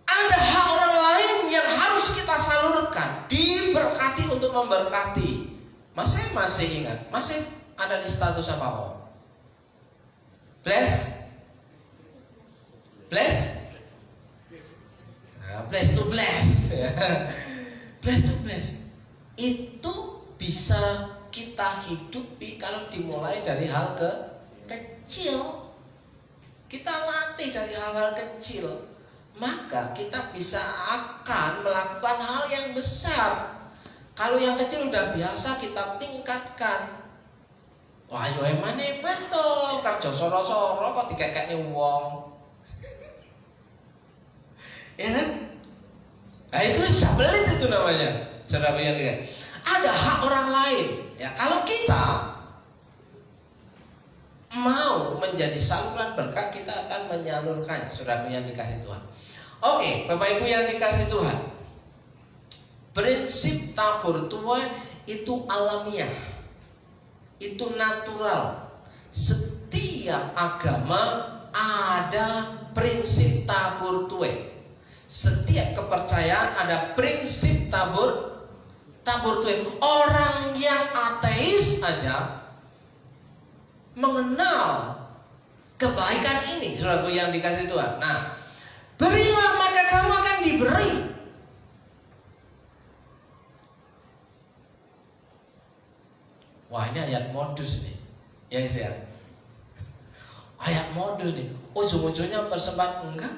Ada hak orang lain yang harus kita salurkan, diberkati untuk memberkati. Masih ingat? Masih ada di status apa? Bless? Bless? Bless to bless. Bless to bless. Itu bisa kita hidupi kalau dimulai dari hal kecil. Kita latih dari hal-hal kecil, maka kita bisa akan melakukan hal yang besar. Kalau yang kecil udah biasa, kita tingkatkan. Wah, yo emane beto kerja soro-soro kok dikekekne wong. Ya kan? Nah itu sudah pelit itu namanya. Saudara yang lihat, ada hak orang lain. Ya, kalau kita mau menjadi saluran berkat, kita akan menyalurkannya. Saudara yang dikasih Tuhan. Oke, Bapak Ibu yang dikasih Tuhan. Prinsip tabur tuai itu alamiah. Itu natural. Setiap agama ada prinsip tabur tuai. Setiap kepercayaan ada prinsip tabur tuai. Orang yang ateis aja mengenal kebaikan ini, saudara yang dikasih Tuhan. Nah, berilah maka kamu akan diberi. Wah, ini ayat modus nih. Ya, ya. Ayat modus nih. Ujung-ujungnya persembahan enggak?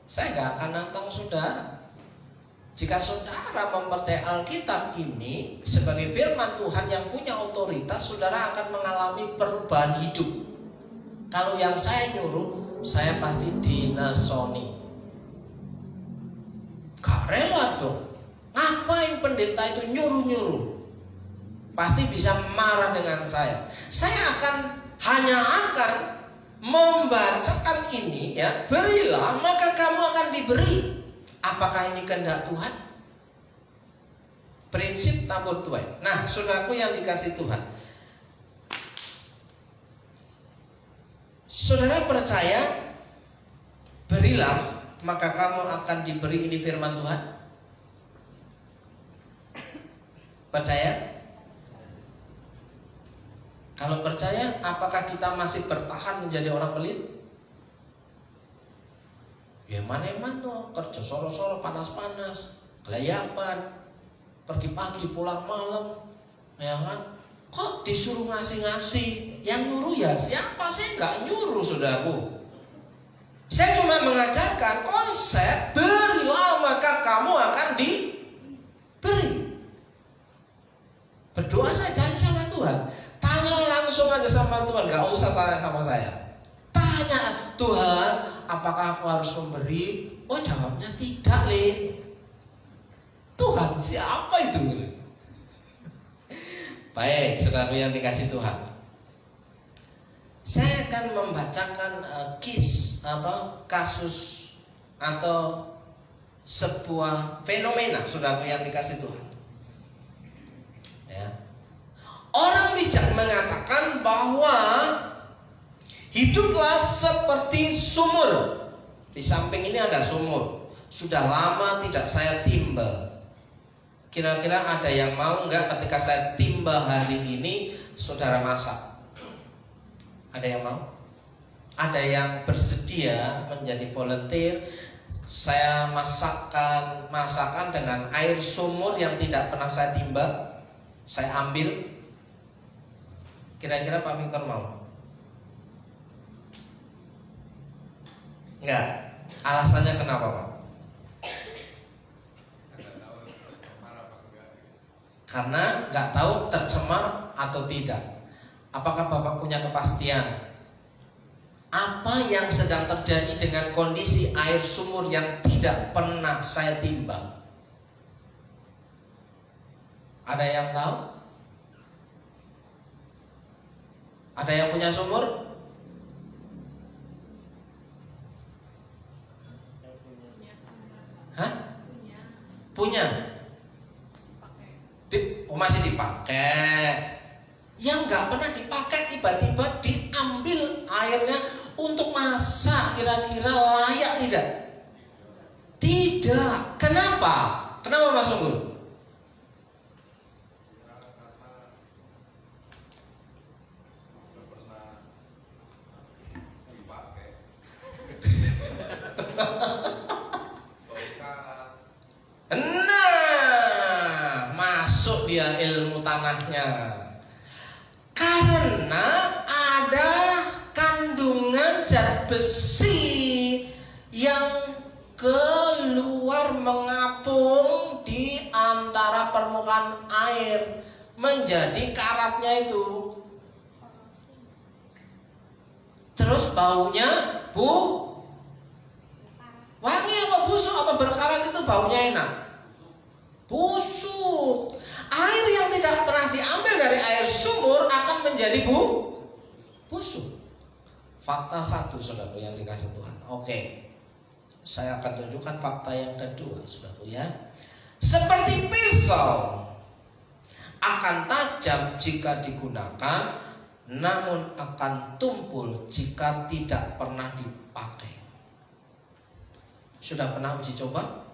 Saya enggak akan nantang saudara. Jika saudara mempercayai Alkitab ini sebagai firman Tuhan yang punya otoritas, saudara akan mengalami perubahan hidup. Kalau yang saya nyuruh, saya pasti dinesoni. Gak rela dong. Ngapain pendeta itu nyuruh-nyuruh? Pasti bisa marah dengan saya. Saya hanya akan membacakan ini, ya, berilah maka kamu akan diberi. Apakah ini kehendak Tuhan? Prinsip tabur tuai. Nah, saudaraku yang dikasih Tuhan, saudara percaya berilah maka kamu akan diberi, ini firman Tuhan? Percaya? Kalau percaya, apakah kita masih bertahan menjadi orang pelit? Ya mana tuh, kerja soro-soro panas-panas, kelayapan, pergi pagi pulang malam, ya kan? Kok disuruh ngasih-ngasih? Yang nyuruh ya siapa? Saya nggak nyuruh, saudaraku. Saya cuma mengajarkan konsep berilah maka kamu akan diberi. Berdoa saya tanya sama Tuhan, tanya langsung aja sama Tuhan, gak usah tanya sama saya. Tanya, Tuhan, apakah aku harus memberi? Oh, jawabnya tidak, Lin. Tuhan siapa itu? Baik, saudara yang dikasih Tuhan, saya akan membacakan kasus atau sebuah fenomena, saudara yang dikasih Tuhan. Ya. Orang bijak mengatakan bahwa hiduplah seperti sumur. Di samping ini ada sumur. Sudah lama tidak saya timba. Kira-kira ada yang mau nggak ketika saya timba hari ini, saudara masak? Ada yang mau? Ada yang bersedia menjadi volunteer? Saya masakan dengan air sumur yang tidak pernah saya timba, saya ambil. Kira-kira Pak Victor mau? Enggak. Alasannya kenapa, Pak? Karena nggak tahu tercemar atau tidak. Apakah Bapak punya kepastian? Apa yang sedang terjadi dengan kondisi air sumur yang tidak pernah saya timbang? Ada yang tahu? Ada yang punya sumur? Hah? Punya? Oh, masih dipakai. Yang nggak pernah dipakai tiba-tiba diambil airnya untuk masak, kira-kira layak tidak? Tidak. Kenapa? Kenapa Mas Unggul? Nah, masuk dia ilmu tanahnya. Karena ada kandungan zat besi yang keluar mengapung di antara permukaan air, menjadi karatnya itu. Terus baunya wangi apa busuk apa berkarat, itu baunya enak? Busuk. Air yang tidak pernah diambil dari air sumur akan menjadi busuk. Fakta satu, saudara yang dikasih Tuhan. Oke, saya akan tunjukkan fakta yang kedua, saudara ya. Seperti pisau akan tajam jika digunakan, namun akan tumpul jika tidak pernah dipakai. Sudah pernah uji coba?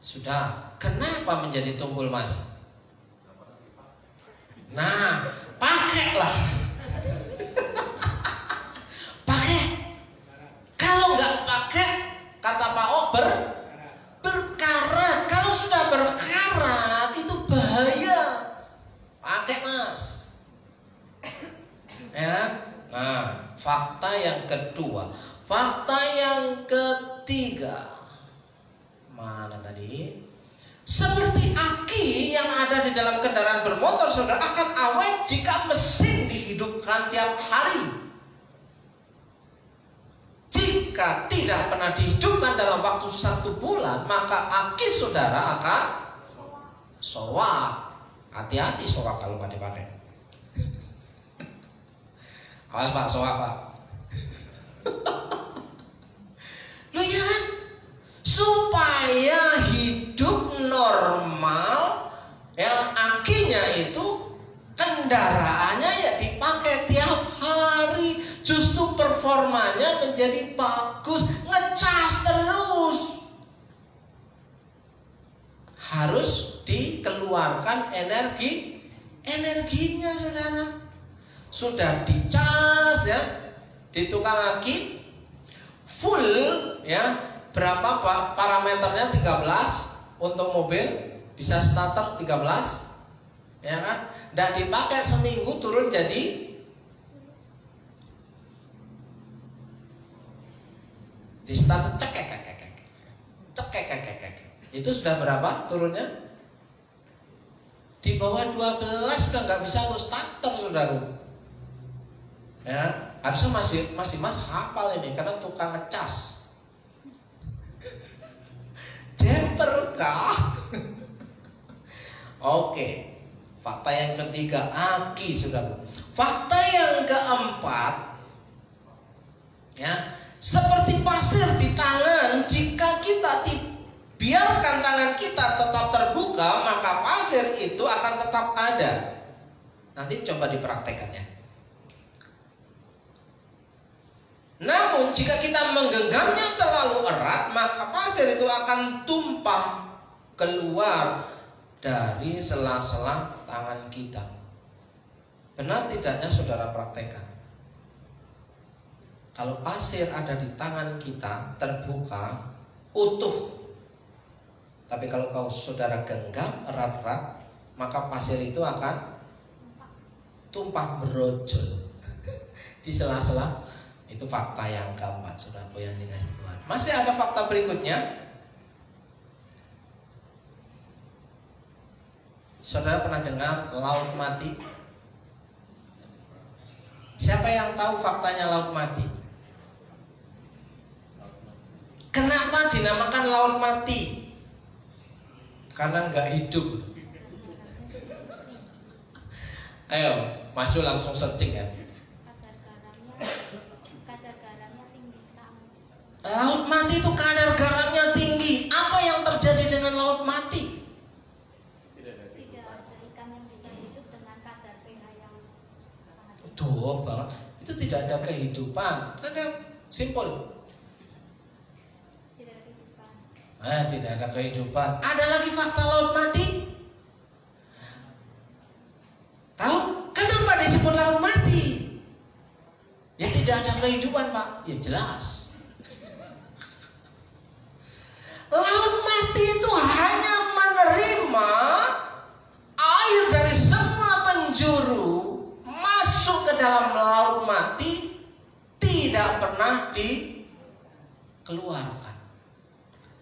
Sudah. Kenapa menjadi tumpul, Mas? Nah, pakailah. Pakai. Kalau nggak pakai, kata Pak O, berkarat. Kalau sudah berkarat itu bahaya. Pakai, Mas. Ya. Nah, fakta yang kedua. Fakta yang ketiga. Mana tadi? Seperti aki yang ada di dalam kendaraan bermotor, saudara, akan awet jika mesin dihidupkan tiap hari. Jika tidak pernah dihidupkan dalam waktu 1 bulan, maka aki saudara akan soak. Hati-hati soak kalau nggak dipakai. Awas Pak, soak Pak. Loh ya kan? Supaya hidup normal, ya akinya itu kendaraannya ya dipakai tiap hari, justru performanya menjadi bagus, ngecas terus. Harus dikeluarkan energinya, saudara. Sudah dicas ya, di tukang aki full ya. Berapa parameternya? 13 untuk mobil, bisa starter 13, ya kan? Nggak dipakai seminggu turun jadi di starter cekek. Itu sudah berapa turunnya? Di bawah 12 sudah nggak bisa untuk starter, saudara. Ya, harusnya masih Mas hafal ini karena tukang ngecas. Jemper kah? Oke. Fakta yang ketiga, aki, saudara. Fakta yang keempat, ya, seperti pasir di tangan, jika kita biarkan tangan kita tetap terbuka, maka pasir itu akan tetap ada. Nanti coba dipraktekannya. Namun jika kita menggenggamnya terlalu erat, maka pasir itu akan tumpah keluar dari sela-sela tangan kita. Benar tidaknya saudara praktekkan? Kalau pasir ada di tangan kita terbuka, utuh. Tapi kalau saudara genggam erat-erat, maka pasir itu akan tumpah berojol di sela-sela. Itu fakta yang keempat, saudaraku yang dikasihi Tuhan. Masih ada fakta berikutnya. Saudara pernah dengar laut mati? Siapa yang tahu faktanya laut mati? Kenapa dinamakan laut mati? Karena nggak hidup. Ayo, masuk langsung searching ya. Kadar garamnya tinggi sekali. Laut mati itu kadar garamnya tinggi. Apa yang terjadi dengan laut mati? Tidak ada Tidak ada ikan yang bisa hidup dengan kadar pH yang sangat Tuh, Bang, itu tidak ada kehidupan. Ada simpel. tidak ada kehidupan. Tidak ada kehidupan. Ada lagi fakta laut mati? Tahu? Kenapa disebut laut mati? Ya tidak ada kehidupan, Pak. Ya jelas. Laut mati itu hanya menerima air dari semua penjuru masuk ke dalam laut mati, tidak pernah dikeluarkan.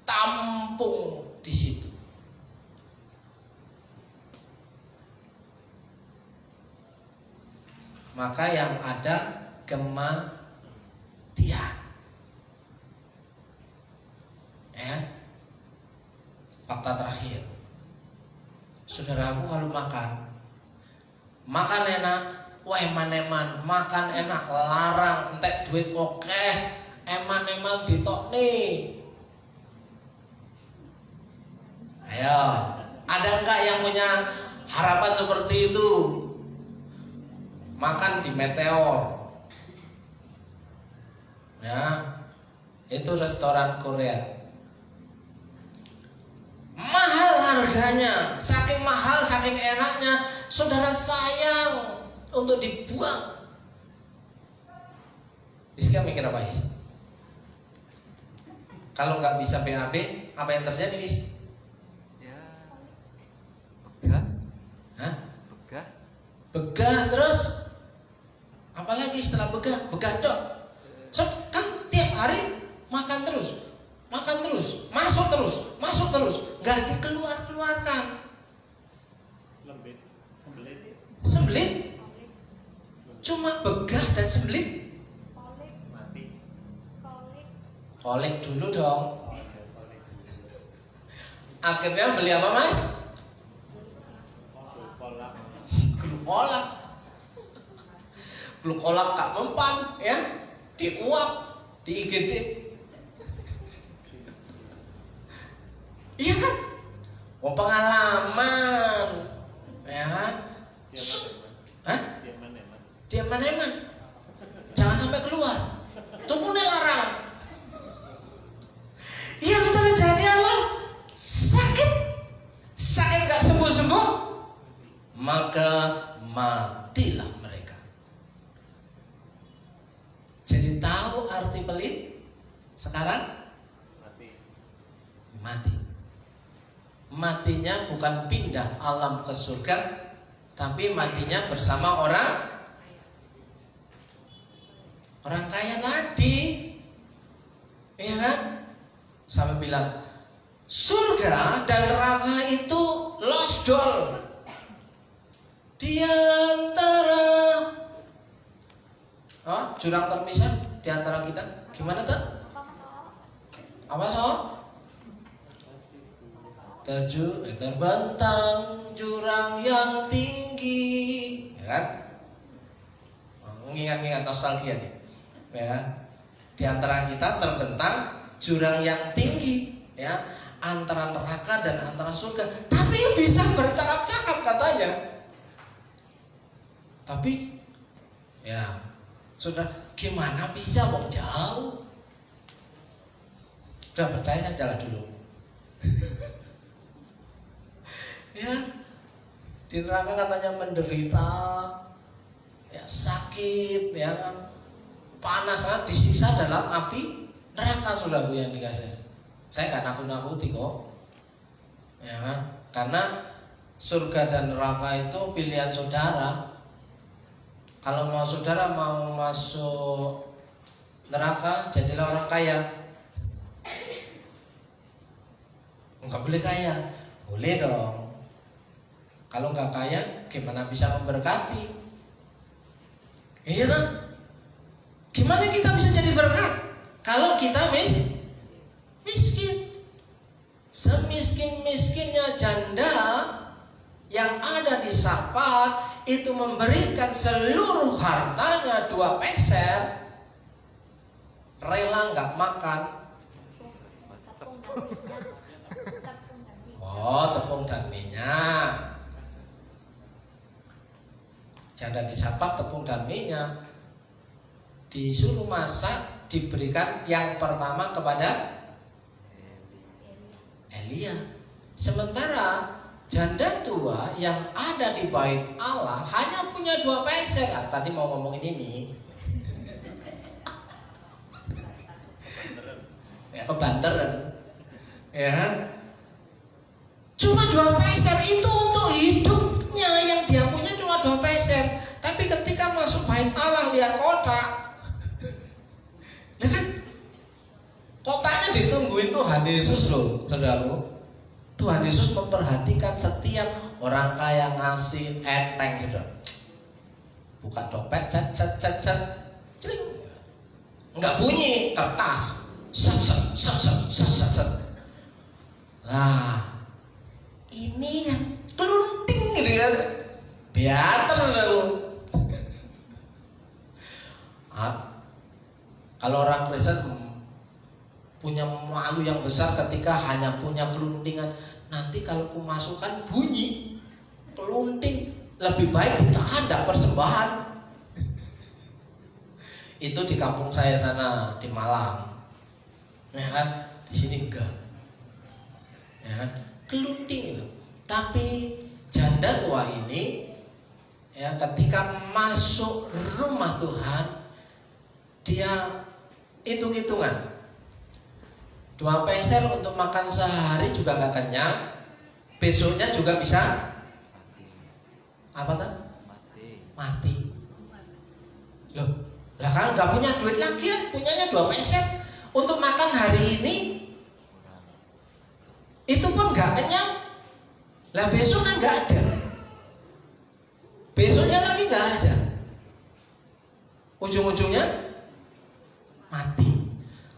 Tampung di situ. Maka yang ada kematian. Ya. Fakta terakhir. Saudaraku kalau makan enak, wah eman-eman, makan enak, larang, entek duit oke, eman-eman ditok nih. Ayo, ada enggak yang punya harapan seperti itu? Makan di Meteor. Ya, itu restoran Korea. Mahal harganya, saking mahal, saking enaknya, saudara sayang untuk dibuang. Iska mikir apa, Is? Kalau nggak bisa BAB, apa yang terjadi, Is? Ya, begah, Hah? begah. Begah terus? Apalagi setelah begah? Begah dok. So, kan tiap hari makan terus, masuk terus, nggak dikeluarkan. Sembelit, cuma begah dan sembelit. Kolik, mati. kolik, Kolek dulu dong. Oh, ada kolik. Akhirnya beli apa, Mas? Kolak. Glukolak. Glukolak Kak mempan, ya, diuap di IGD. Iya kan? Oh, pengalaman, ya kan? Hah? Dia eman-eman. Jangan sampai keluar. Tunggu nih larang. Yang terjadi adalah sakit gak sembuh-sembuh, maka matilah mereka. Jadi tahu arti pelit? Sekarang mati. Matinya bukan pindah alam ke surga, tapi matinya bersama orang kaya tadi. Ya kan? Sampai bilang surga dan neraka itu lost doll. Di antara jurang terpisah di antara kita. Gimana tuh? Apa so? Terbentang jurang yang tinggi, ya kan? Mengingat-ingat nostalgia nih, ya. Di antara kita terbentang jurang yang tinggi, ya. antara neraka dan antara surga, tapi bisa bercakap-cakap katanya. Tapi ya sudah, gimana bisa wong jauh? Udah percaya saja lah dulu. Ya, di neraka katanya menderita, ya sakit, ya panas, disiksa dalam api neraka, saudaraku yang dikasih. Saya nggak nakut-nakuti kok, ya kan? Karena surga dan neraka itu pilihan saudara. Kalau mau saudara mau masuk neraka, jadilah orang kaya. Enggak boleh kaya, boleh dong. Kalau nggak kaya, gimana bisa memberkati? Iya kan? Gimana kita bisa jadi berkat kalau kita miskin? Semiskin-miskinnya janda yang ada di Sarpat itu memberikan seluruh hartanya 2 peser, rela nggak makan. Oh, tepung dan minyak. Janda di Sarpat tepung dan minyak, disuruh masak, diberikan yang pertama kepada Elia. Sementara janda tua yang ada di bait Allah hanya punya 2 peser. Tadi mau ngomongin ini, ya kebanteran, ya kan? Cuma 2 peser itu untuk hidupnya, yang dia punya cuma 2 peser. Tapi ketika masuk bait Allah lihat kotak, ya kan? Kotaknya ditungguin Tuhan Yesus loh, saudaraku. Tuhan Yesus memperhatikan setiap orang kaya ngasih enteng, saudara. Buka dompet, cet, celing. Enggak bunyi kertas, set. Nah, ini yang kelunting gitu kan. Biar terlalu. Kalau orang Kristen punya malu yang besar ketika hanya punya keluntingan. Nanti kalau kumasukkan bunyi kelunting, lebih baik ditahan, tidak persembahan. Itu di kampung saya sana di Malang, ya kan? Di sini enggak, ya kan? Kelunting itu. Tapi janda tua ini, ya, ketika masuk rumah Tuhan, dia hitung-hitungan. 2 peser untuk makan sehari juga gak kenyang. Besoknya juga bisa apa kan? Mati. Loh, lah kan gak punya duit lagi ya, punyanya 2 peser untuk makan hari ini. Itu pun gak kenyang. Lah besok kan gak ada. Besoknya lagi gak ada. Ujung-ujungnya mati.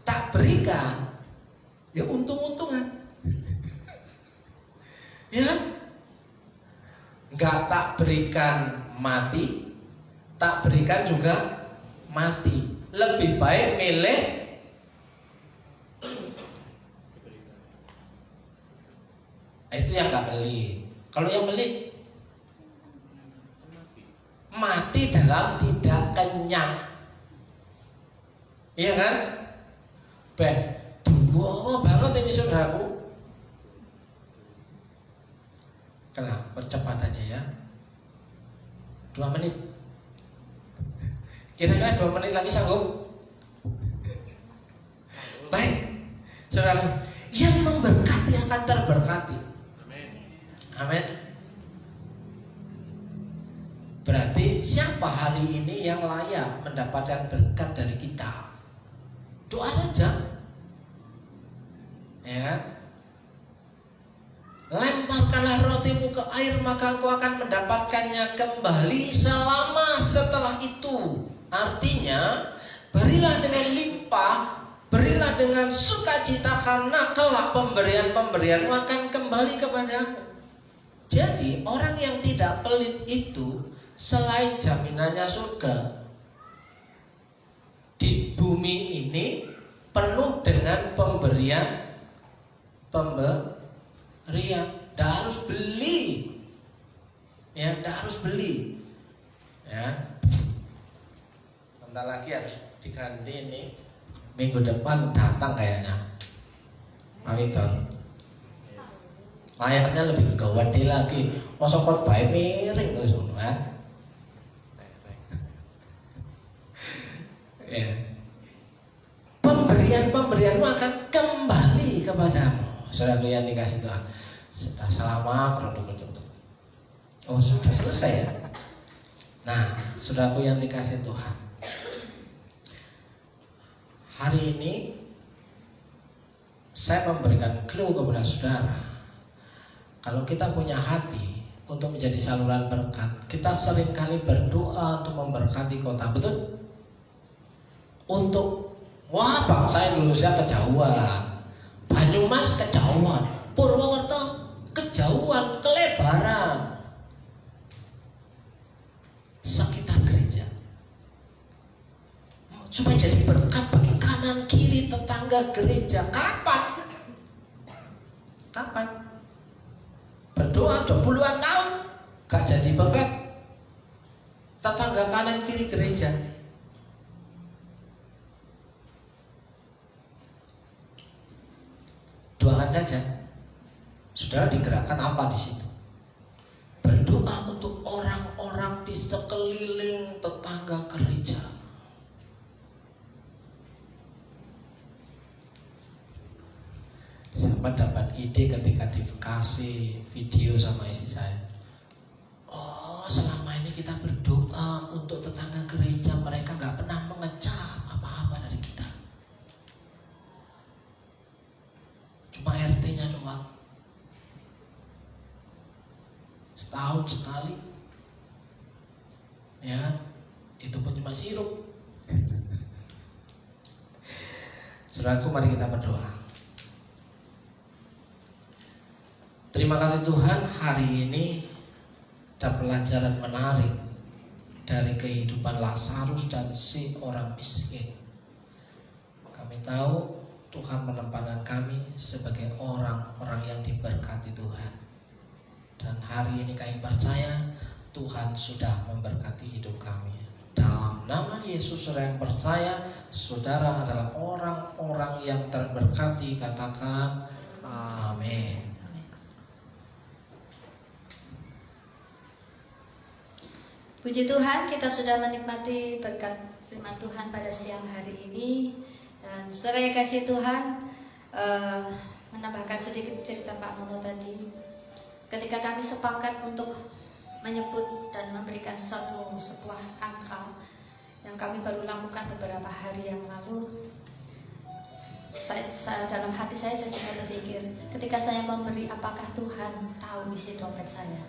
Tak berikan, ya untung-untungan, ya kan? Nggak tak berikan mati, tak berikan juga mati. Lebih baik milih itu yang nggak beli. Kalau yang beli mati dalam tidak kenyang, iya kan? Dua banget ini saudaraku. Kenapa? Percepat aja ya. 2 menit. Kira-kira 2 menit lagi sanggup? Baik, saudaraku. Yang memberkati akan terberkati. Amin. Berarti siapa hari ini yang layak mendapatkan berkat dari kita? Doa saja. Ya, lemparkanlah rotimu ke air, maka engkau akan mendapatkannya kembali selama setelah itu. Artinya, berilah dengan limpah, berilah dengan sukacita, karena kelak pemberian-pemberianmu akan kembali kepadamu. Jadi orang yang tidak pelit itu, selain jaminannya surga, di bumi ini penuh dengan pemberian pemberian. Tidak harus beli, ya, tidak harus beli, ya. Bentar lagi harus diganti ini. Minggu depan datang kayaknya, Pak Witon. Layaknya lebih gede lagi. Masa khotbah miring terus, kan? Ya. Pemberianmu akan kembali kepadamu. Saudara yang dikasih Tuhan. Sudah selama produk. Oh, sudah selesai ya. Nah, saudaraku yang dikasih Tuhan. Hari ini saya memberikan clue kepada saudara. Kalau kita punya hati untuk menjadi saluran berkat, kita seringkali berdoa untuk memberkati kota, betul? Untuk wah, bangsa Indonesia kejauhan, Banyumas kejauhan, Purwokerto kejauhan, kelebaran, sekitar gereja, supaya jadi berkat bagi kanan kiri tetangga gereja. Kapan? Berdoa 20-an tahun gak jadi berkat tetangga kanan kiri gereja. Doakan saja. Saudara digerakkan apa di situ? Berdoa untuk orang-orang di sekeliling tetangga gereja. Siapa dapat ide ketika dikasih video sama istri saya? Oh, selama ini kita berdoa untuk tetangga gereja, mereka gak pernah mengecap apa-apa dari kita. Cuma RT-nya doang. Setahun sekali. Ya, itu pun cuma sirup. Saudaraku, mari kita berdoa. Terima kasih Tuhan, hari ini ada pelajaran menarik dari kehidupan Lazarus dan si orang miskin. Kami tahu Tuhan menempatkan kami sebagai orang-orang yang diberkati Tuhan. Dan hari ini kami percaya Tuhan sudah memberkati hidup kami. Dalam nama Yesus, saudara yang percaya, saudara adalah orang-orang yang terberkati. Katakan amin. Puji Tuhan, kita sudah menikmati berkat firman Tuhan pada siang hari ini. Dan saudara yang kasih Tuhan, menambahkan sedikit cerita Pak Nono tadi. Ketika kami sepakat untuk menyebut dan memberikan sebuah angka yang kami baru lakukan beberapa hari yang lalu, saya dalam hati saya sudah berpikir, ketika saya memberi, apakah Tuhan tahu isi dompet saya?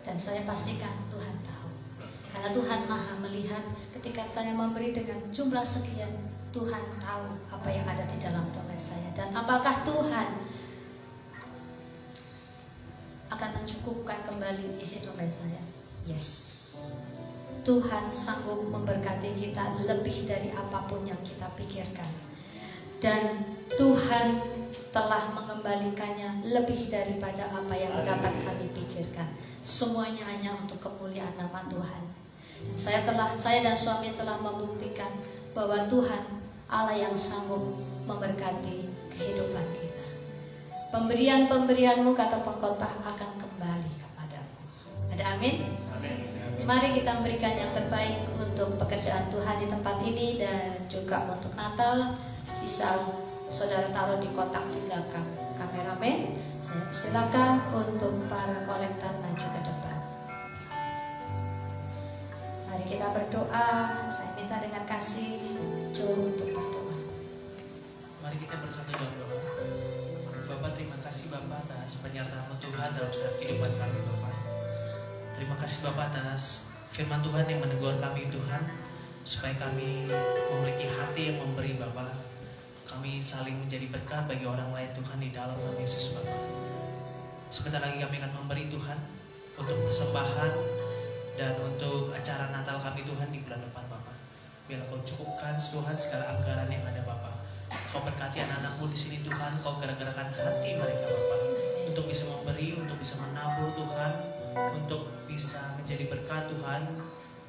Dan saya pastikan Tuhan tahu. Karena Tuhan Maha melihat, ketika saya memberi dengan jumlah sekian, Tuhan tahu apa yang ada di dalam dompet saya. Dan apakah Tuhan akan mencukupkan kembali isi dompet saya? Yes. Tuhan sanggup memberkati kita lebih dari apapun yang kita pikirkan. Dan Tuhan telah mengembalikannya lebih daripada apa yang dapat kami pikirkan. Semuanya hanya untuk kemuliaan nama Tuhan. Dan saya dan suami telah membuktikan bahwa Tuhan Allah yang sanggup memberkati kehidupan kita. Pemberian-pemberianmu, kata pengkhotbah, akan kembali kepadamu. Ada amin? Amin. Mari kita memberikan yang terbaik untuk pekerjaan Tuhan di tempat ini dan juga untuk Natal. Bisa saudara taruh di kotak di belakang kameramen. Saya silakan untuk para kolektor maju ke depan. Mari kita berdoa. Saya minta dengan kasih Jo untuk berdoa. Mari kita bersatu dalam doa. Bapak, terima kasih Bapak atas penyertaan Tuhan dalam setiap kehidupan kami Bapak. Terima kasih Bapak atas firman Tuhan yang menegur kami Tuhan, supaya kami memiliki hati yang memberi Bapak. Kami saling menjadi berkat bagi orang lain Tuhan di dalam nama Yesus Bapak. Sebentar lagi kami akan memberi Tuhan untuk persembahan dan untuk acara Natal kami Tuhan di bulan depan Bapak. Biarlah Kau cukupkan Tuhan segala anggaran yang ada Bapak. Kau berkati anak-anakmu di sini Tuhan. Kau gerak-gerakan hati mereka untuk bisa menjadi berkat Tuhan,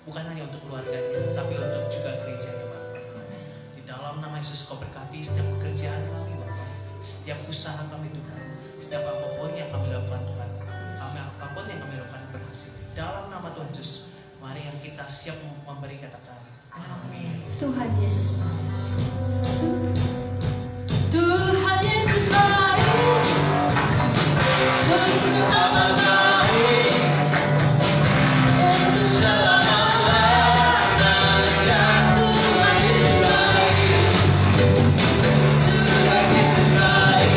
bukan hanya untuk keluarganya, tapi untuk juga gerejanya Bapak. Di dalam nama Yesus Kau berkati setiap pekerjaan kami Bapak, setiap usaha kami Tuhan, setiap apapun yang kami lakukan Tuhan, apapun yang kami lakukan berhasil. Dalam nama Tuhan Yesus, mari yang kita siap memberi katakan amin. Tuhan Yesus baik. Tuhan Yesus baik. Sungguh amat baik. Untuk selama-lamanya. Tuhan Yesus baik. Tuhan Yesus baik.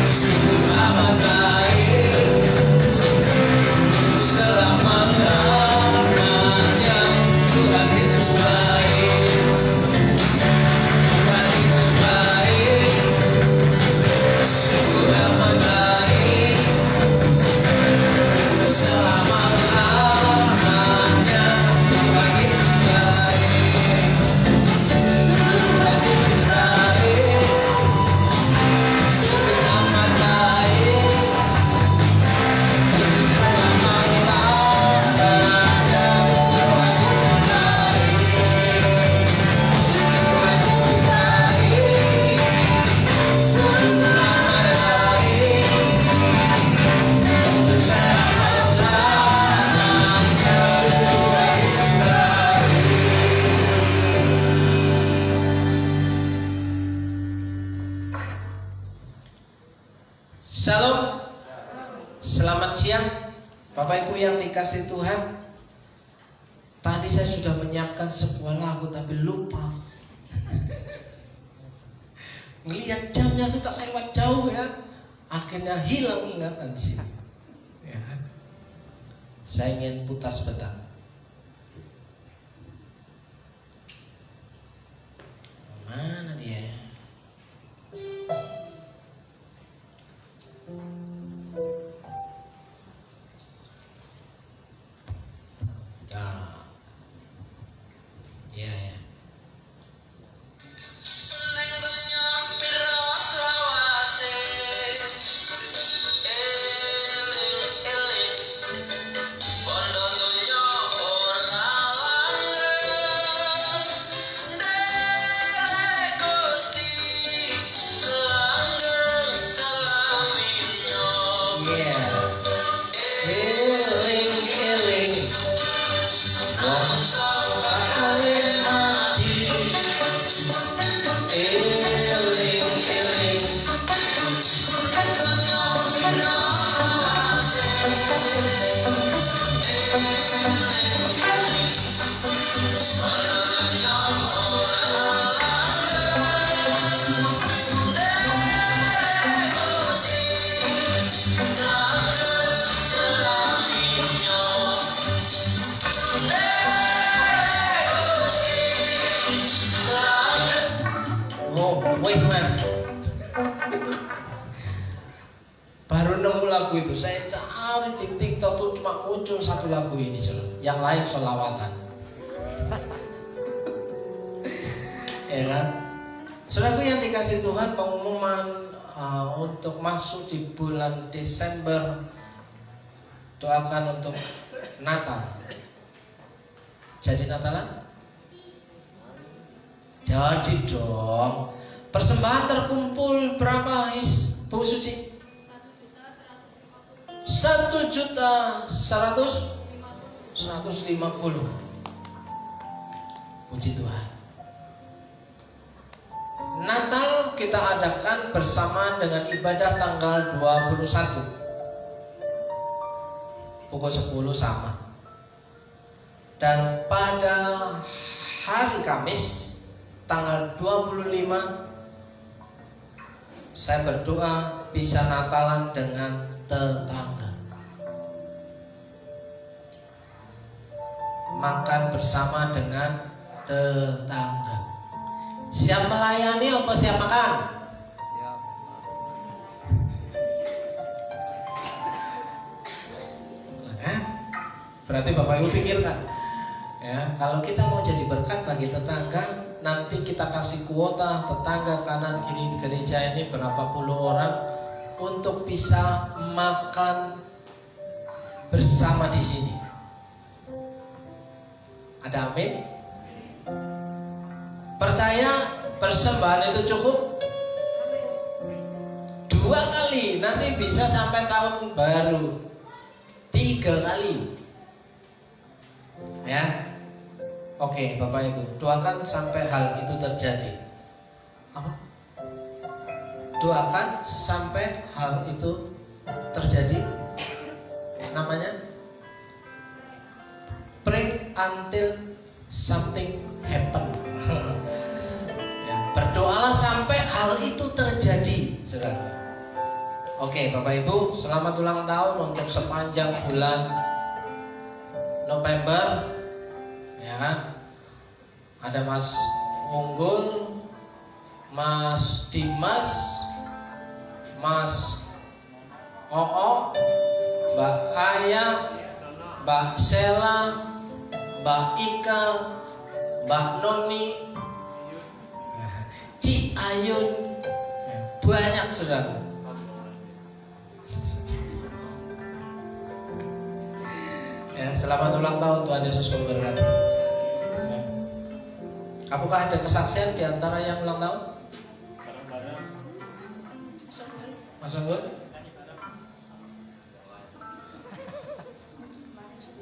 Sungguh amat baik. Untuk selama-lamanya. Tuhan Yesus baik. Tuhan Yesus baik. Sungguh amat baik. Untuk selama-lamanya. Tuhan Yesus baik. Tuhan Yesus baik. Sungguh amat baik. Untuk selama-lamanya. Tuhan Yesus baik. Tuhan Yesus baik. Sungguh amat baik. Untuk selama-lamanya. Tuhan Yesus baik. Shalom. Selamat siang Bapak Ibu yang dikasih Tuhan. Tadi saya sudah menyiapkan sebuah lagu tapi lupa. Ngelihat jamnya sudah lewat jauh ya. Akhirnya hilang ingatan di sini. Ya kan? Saya ingin putar sebentar. Mana dia? Ya, ya. Oh, wait mas. Baru nemu lagu itu. Saya cari di TikTok tuh cuma muncul satu lagu ini, yang lain sholawatan. Ya kan? Saudaraku yang dikasih Tuhan, pengumuman untuk masuk di bulan Desember, doakan untuk Natal. Jadi Natalan? Jadi dong. Persembahan terkumpul berapa, Bu Suci? 1.150.000. Puji Tuhan. Natal kita adakan bersama dengan ibadah tanggal 21. Pukul 10 sama. Dan pada hari Kamis tanggal 25 saya berdoa bisa Natalan dengan tetangga, makan bersama dengan tetangga. Siap melayani apa siap makan? Siap. Berarti Bapak Ibu pikirkan ya, kalau kita mau jadi berkat bagi tetangga, nanti kita kasih kuota tetangga kanan kiri di gereja ini berapa puluh orang untuk bisa makan bersama di sini. Ada amin? Percaya persembahan itu cukup? 2 kali, nanti bisa sampai tahun baru 3 kali. Ya. Oke, Bapak Ibu, doakan sampai hal itu terjadi. Apa? Doakan sampai hal itu terjadi. Namanya pray until something happen. Ya, berdoalah sampai hal itu terjadi, saudara. Oke, Bapak Ibu, selamat ulang tahun untuk sepanjang bulan November. Ya kan? Ada Mas Unggul, Mas Dimas, Mas Oo, Mbak Aya, Mbak Sela, Mbak Ika, Mbak Noni, Ci Ayun, banyak saudara. Ya, selamat ulang tahun, Tuhan Yesus memberkati. Apakah ada kesaksian di antara yang ulang tahun? Bareng-bareng. Mas Unggul?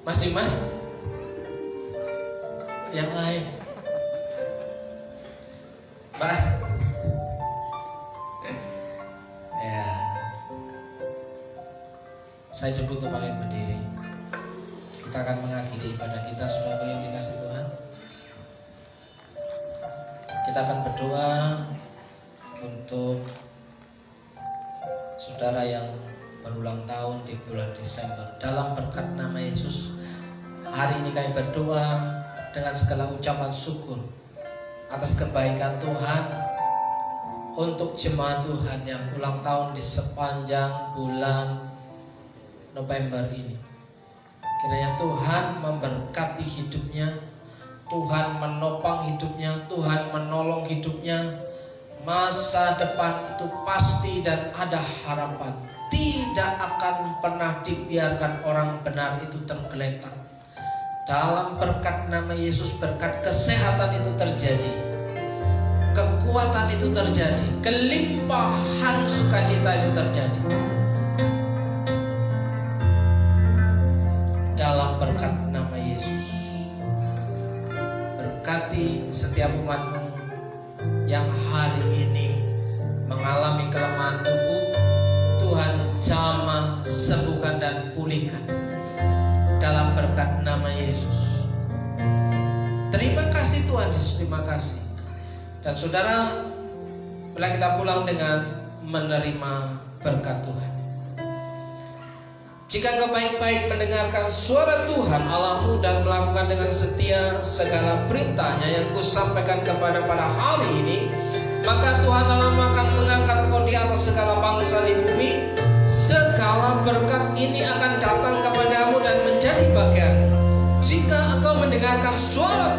Mas Dimas? Yang lain? Mbak? Ya. Saya jemput untuk kalian berdiri. Kita akan mengakhiri ibadah kita, saudara yang dikasih Tuhan. Kita akan berdoa untuk saudara yang berulang tahun di bulan Desember. Dalam berkat nama Yesus, hari ini kami berdoa dengan segala ucapan syukur atas kebaikan Tuhan untuk jemaat Tuhan yang ulang tahun di sepanjang bulan November ini. Kiranya Tuhan memberkati hidupnya, Tuhan menopang hidupnya, Tuhan menolong hidupnya. Masa depan itu pasti dan ada harapan. Tidak akan pernah dibiarkan orang benar itu tergeletak. Dalam berkat nama Yesus, berkat kesehatan itu terjadi, kekuatan itu terjadi, kelimpahan sukacita itu terjadi. Dalam berkat nama Yesus, berkati setiap umatmu yang hari ini mengalami kelemahan tubuh. Tuhan jamah, sembuhkan dan pulihkan dalam berkat nama Yesus. Terima kasih Tuhan Yesus, terima kasih. Dan saudara, bila kita pulang dengan menerima berkat Tuhan. Jika engkau baik-baik mendengarkan suara Tuhan Allahmu dan melakukan dengan setia segala perintahnya yang kusampaikan kepada pada hari ini, maka Tuhan Allahmu akan mengangkat engkau di atas segala bangsa di bumi. Segala berkat ini akan datang kepadamu dan menjadi bagian jika engkau mendengarkan suara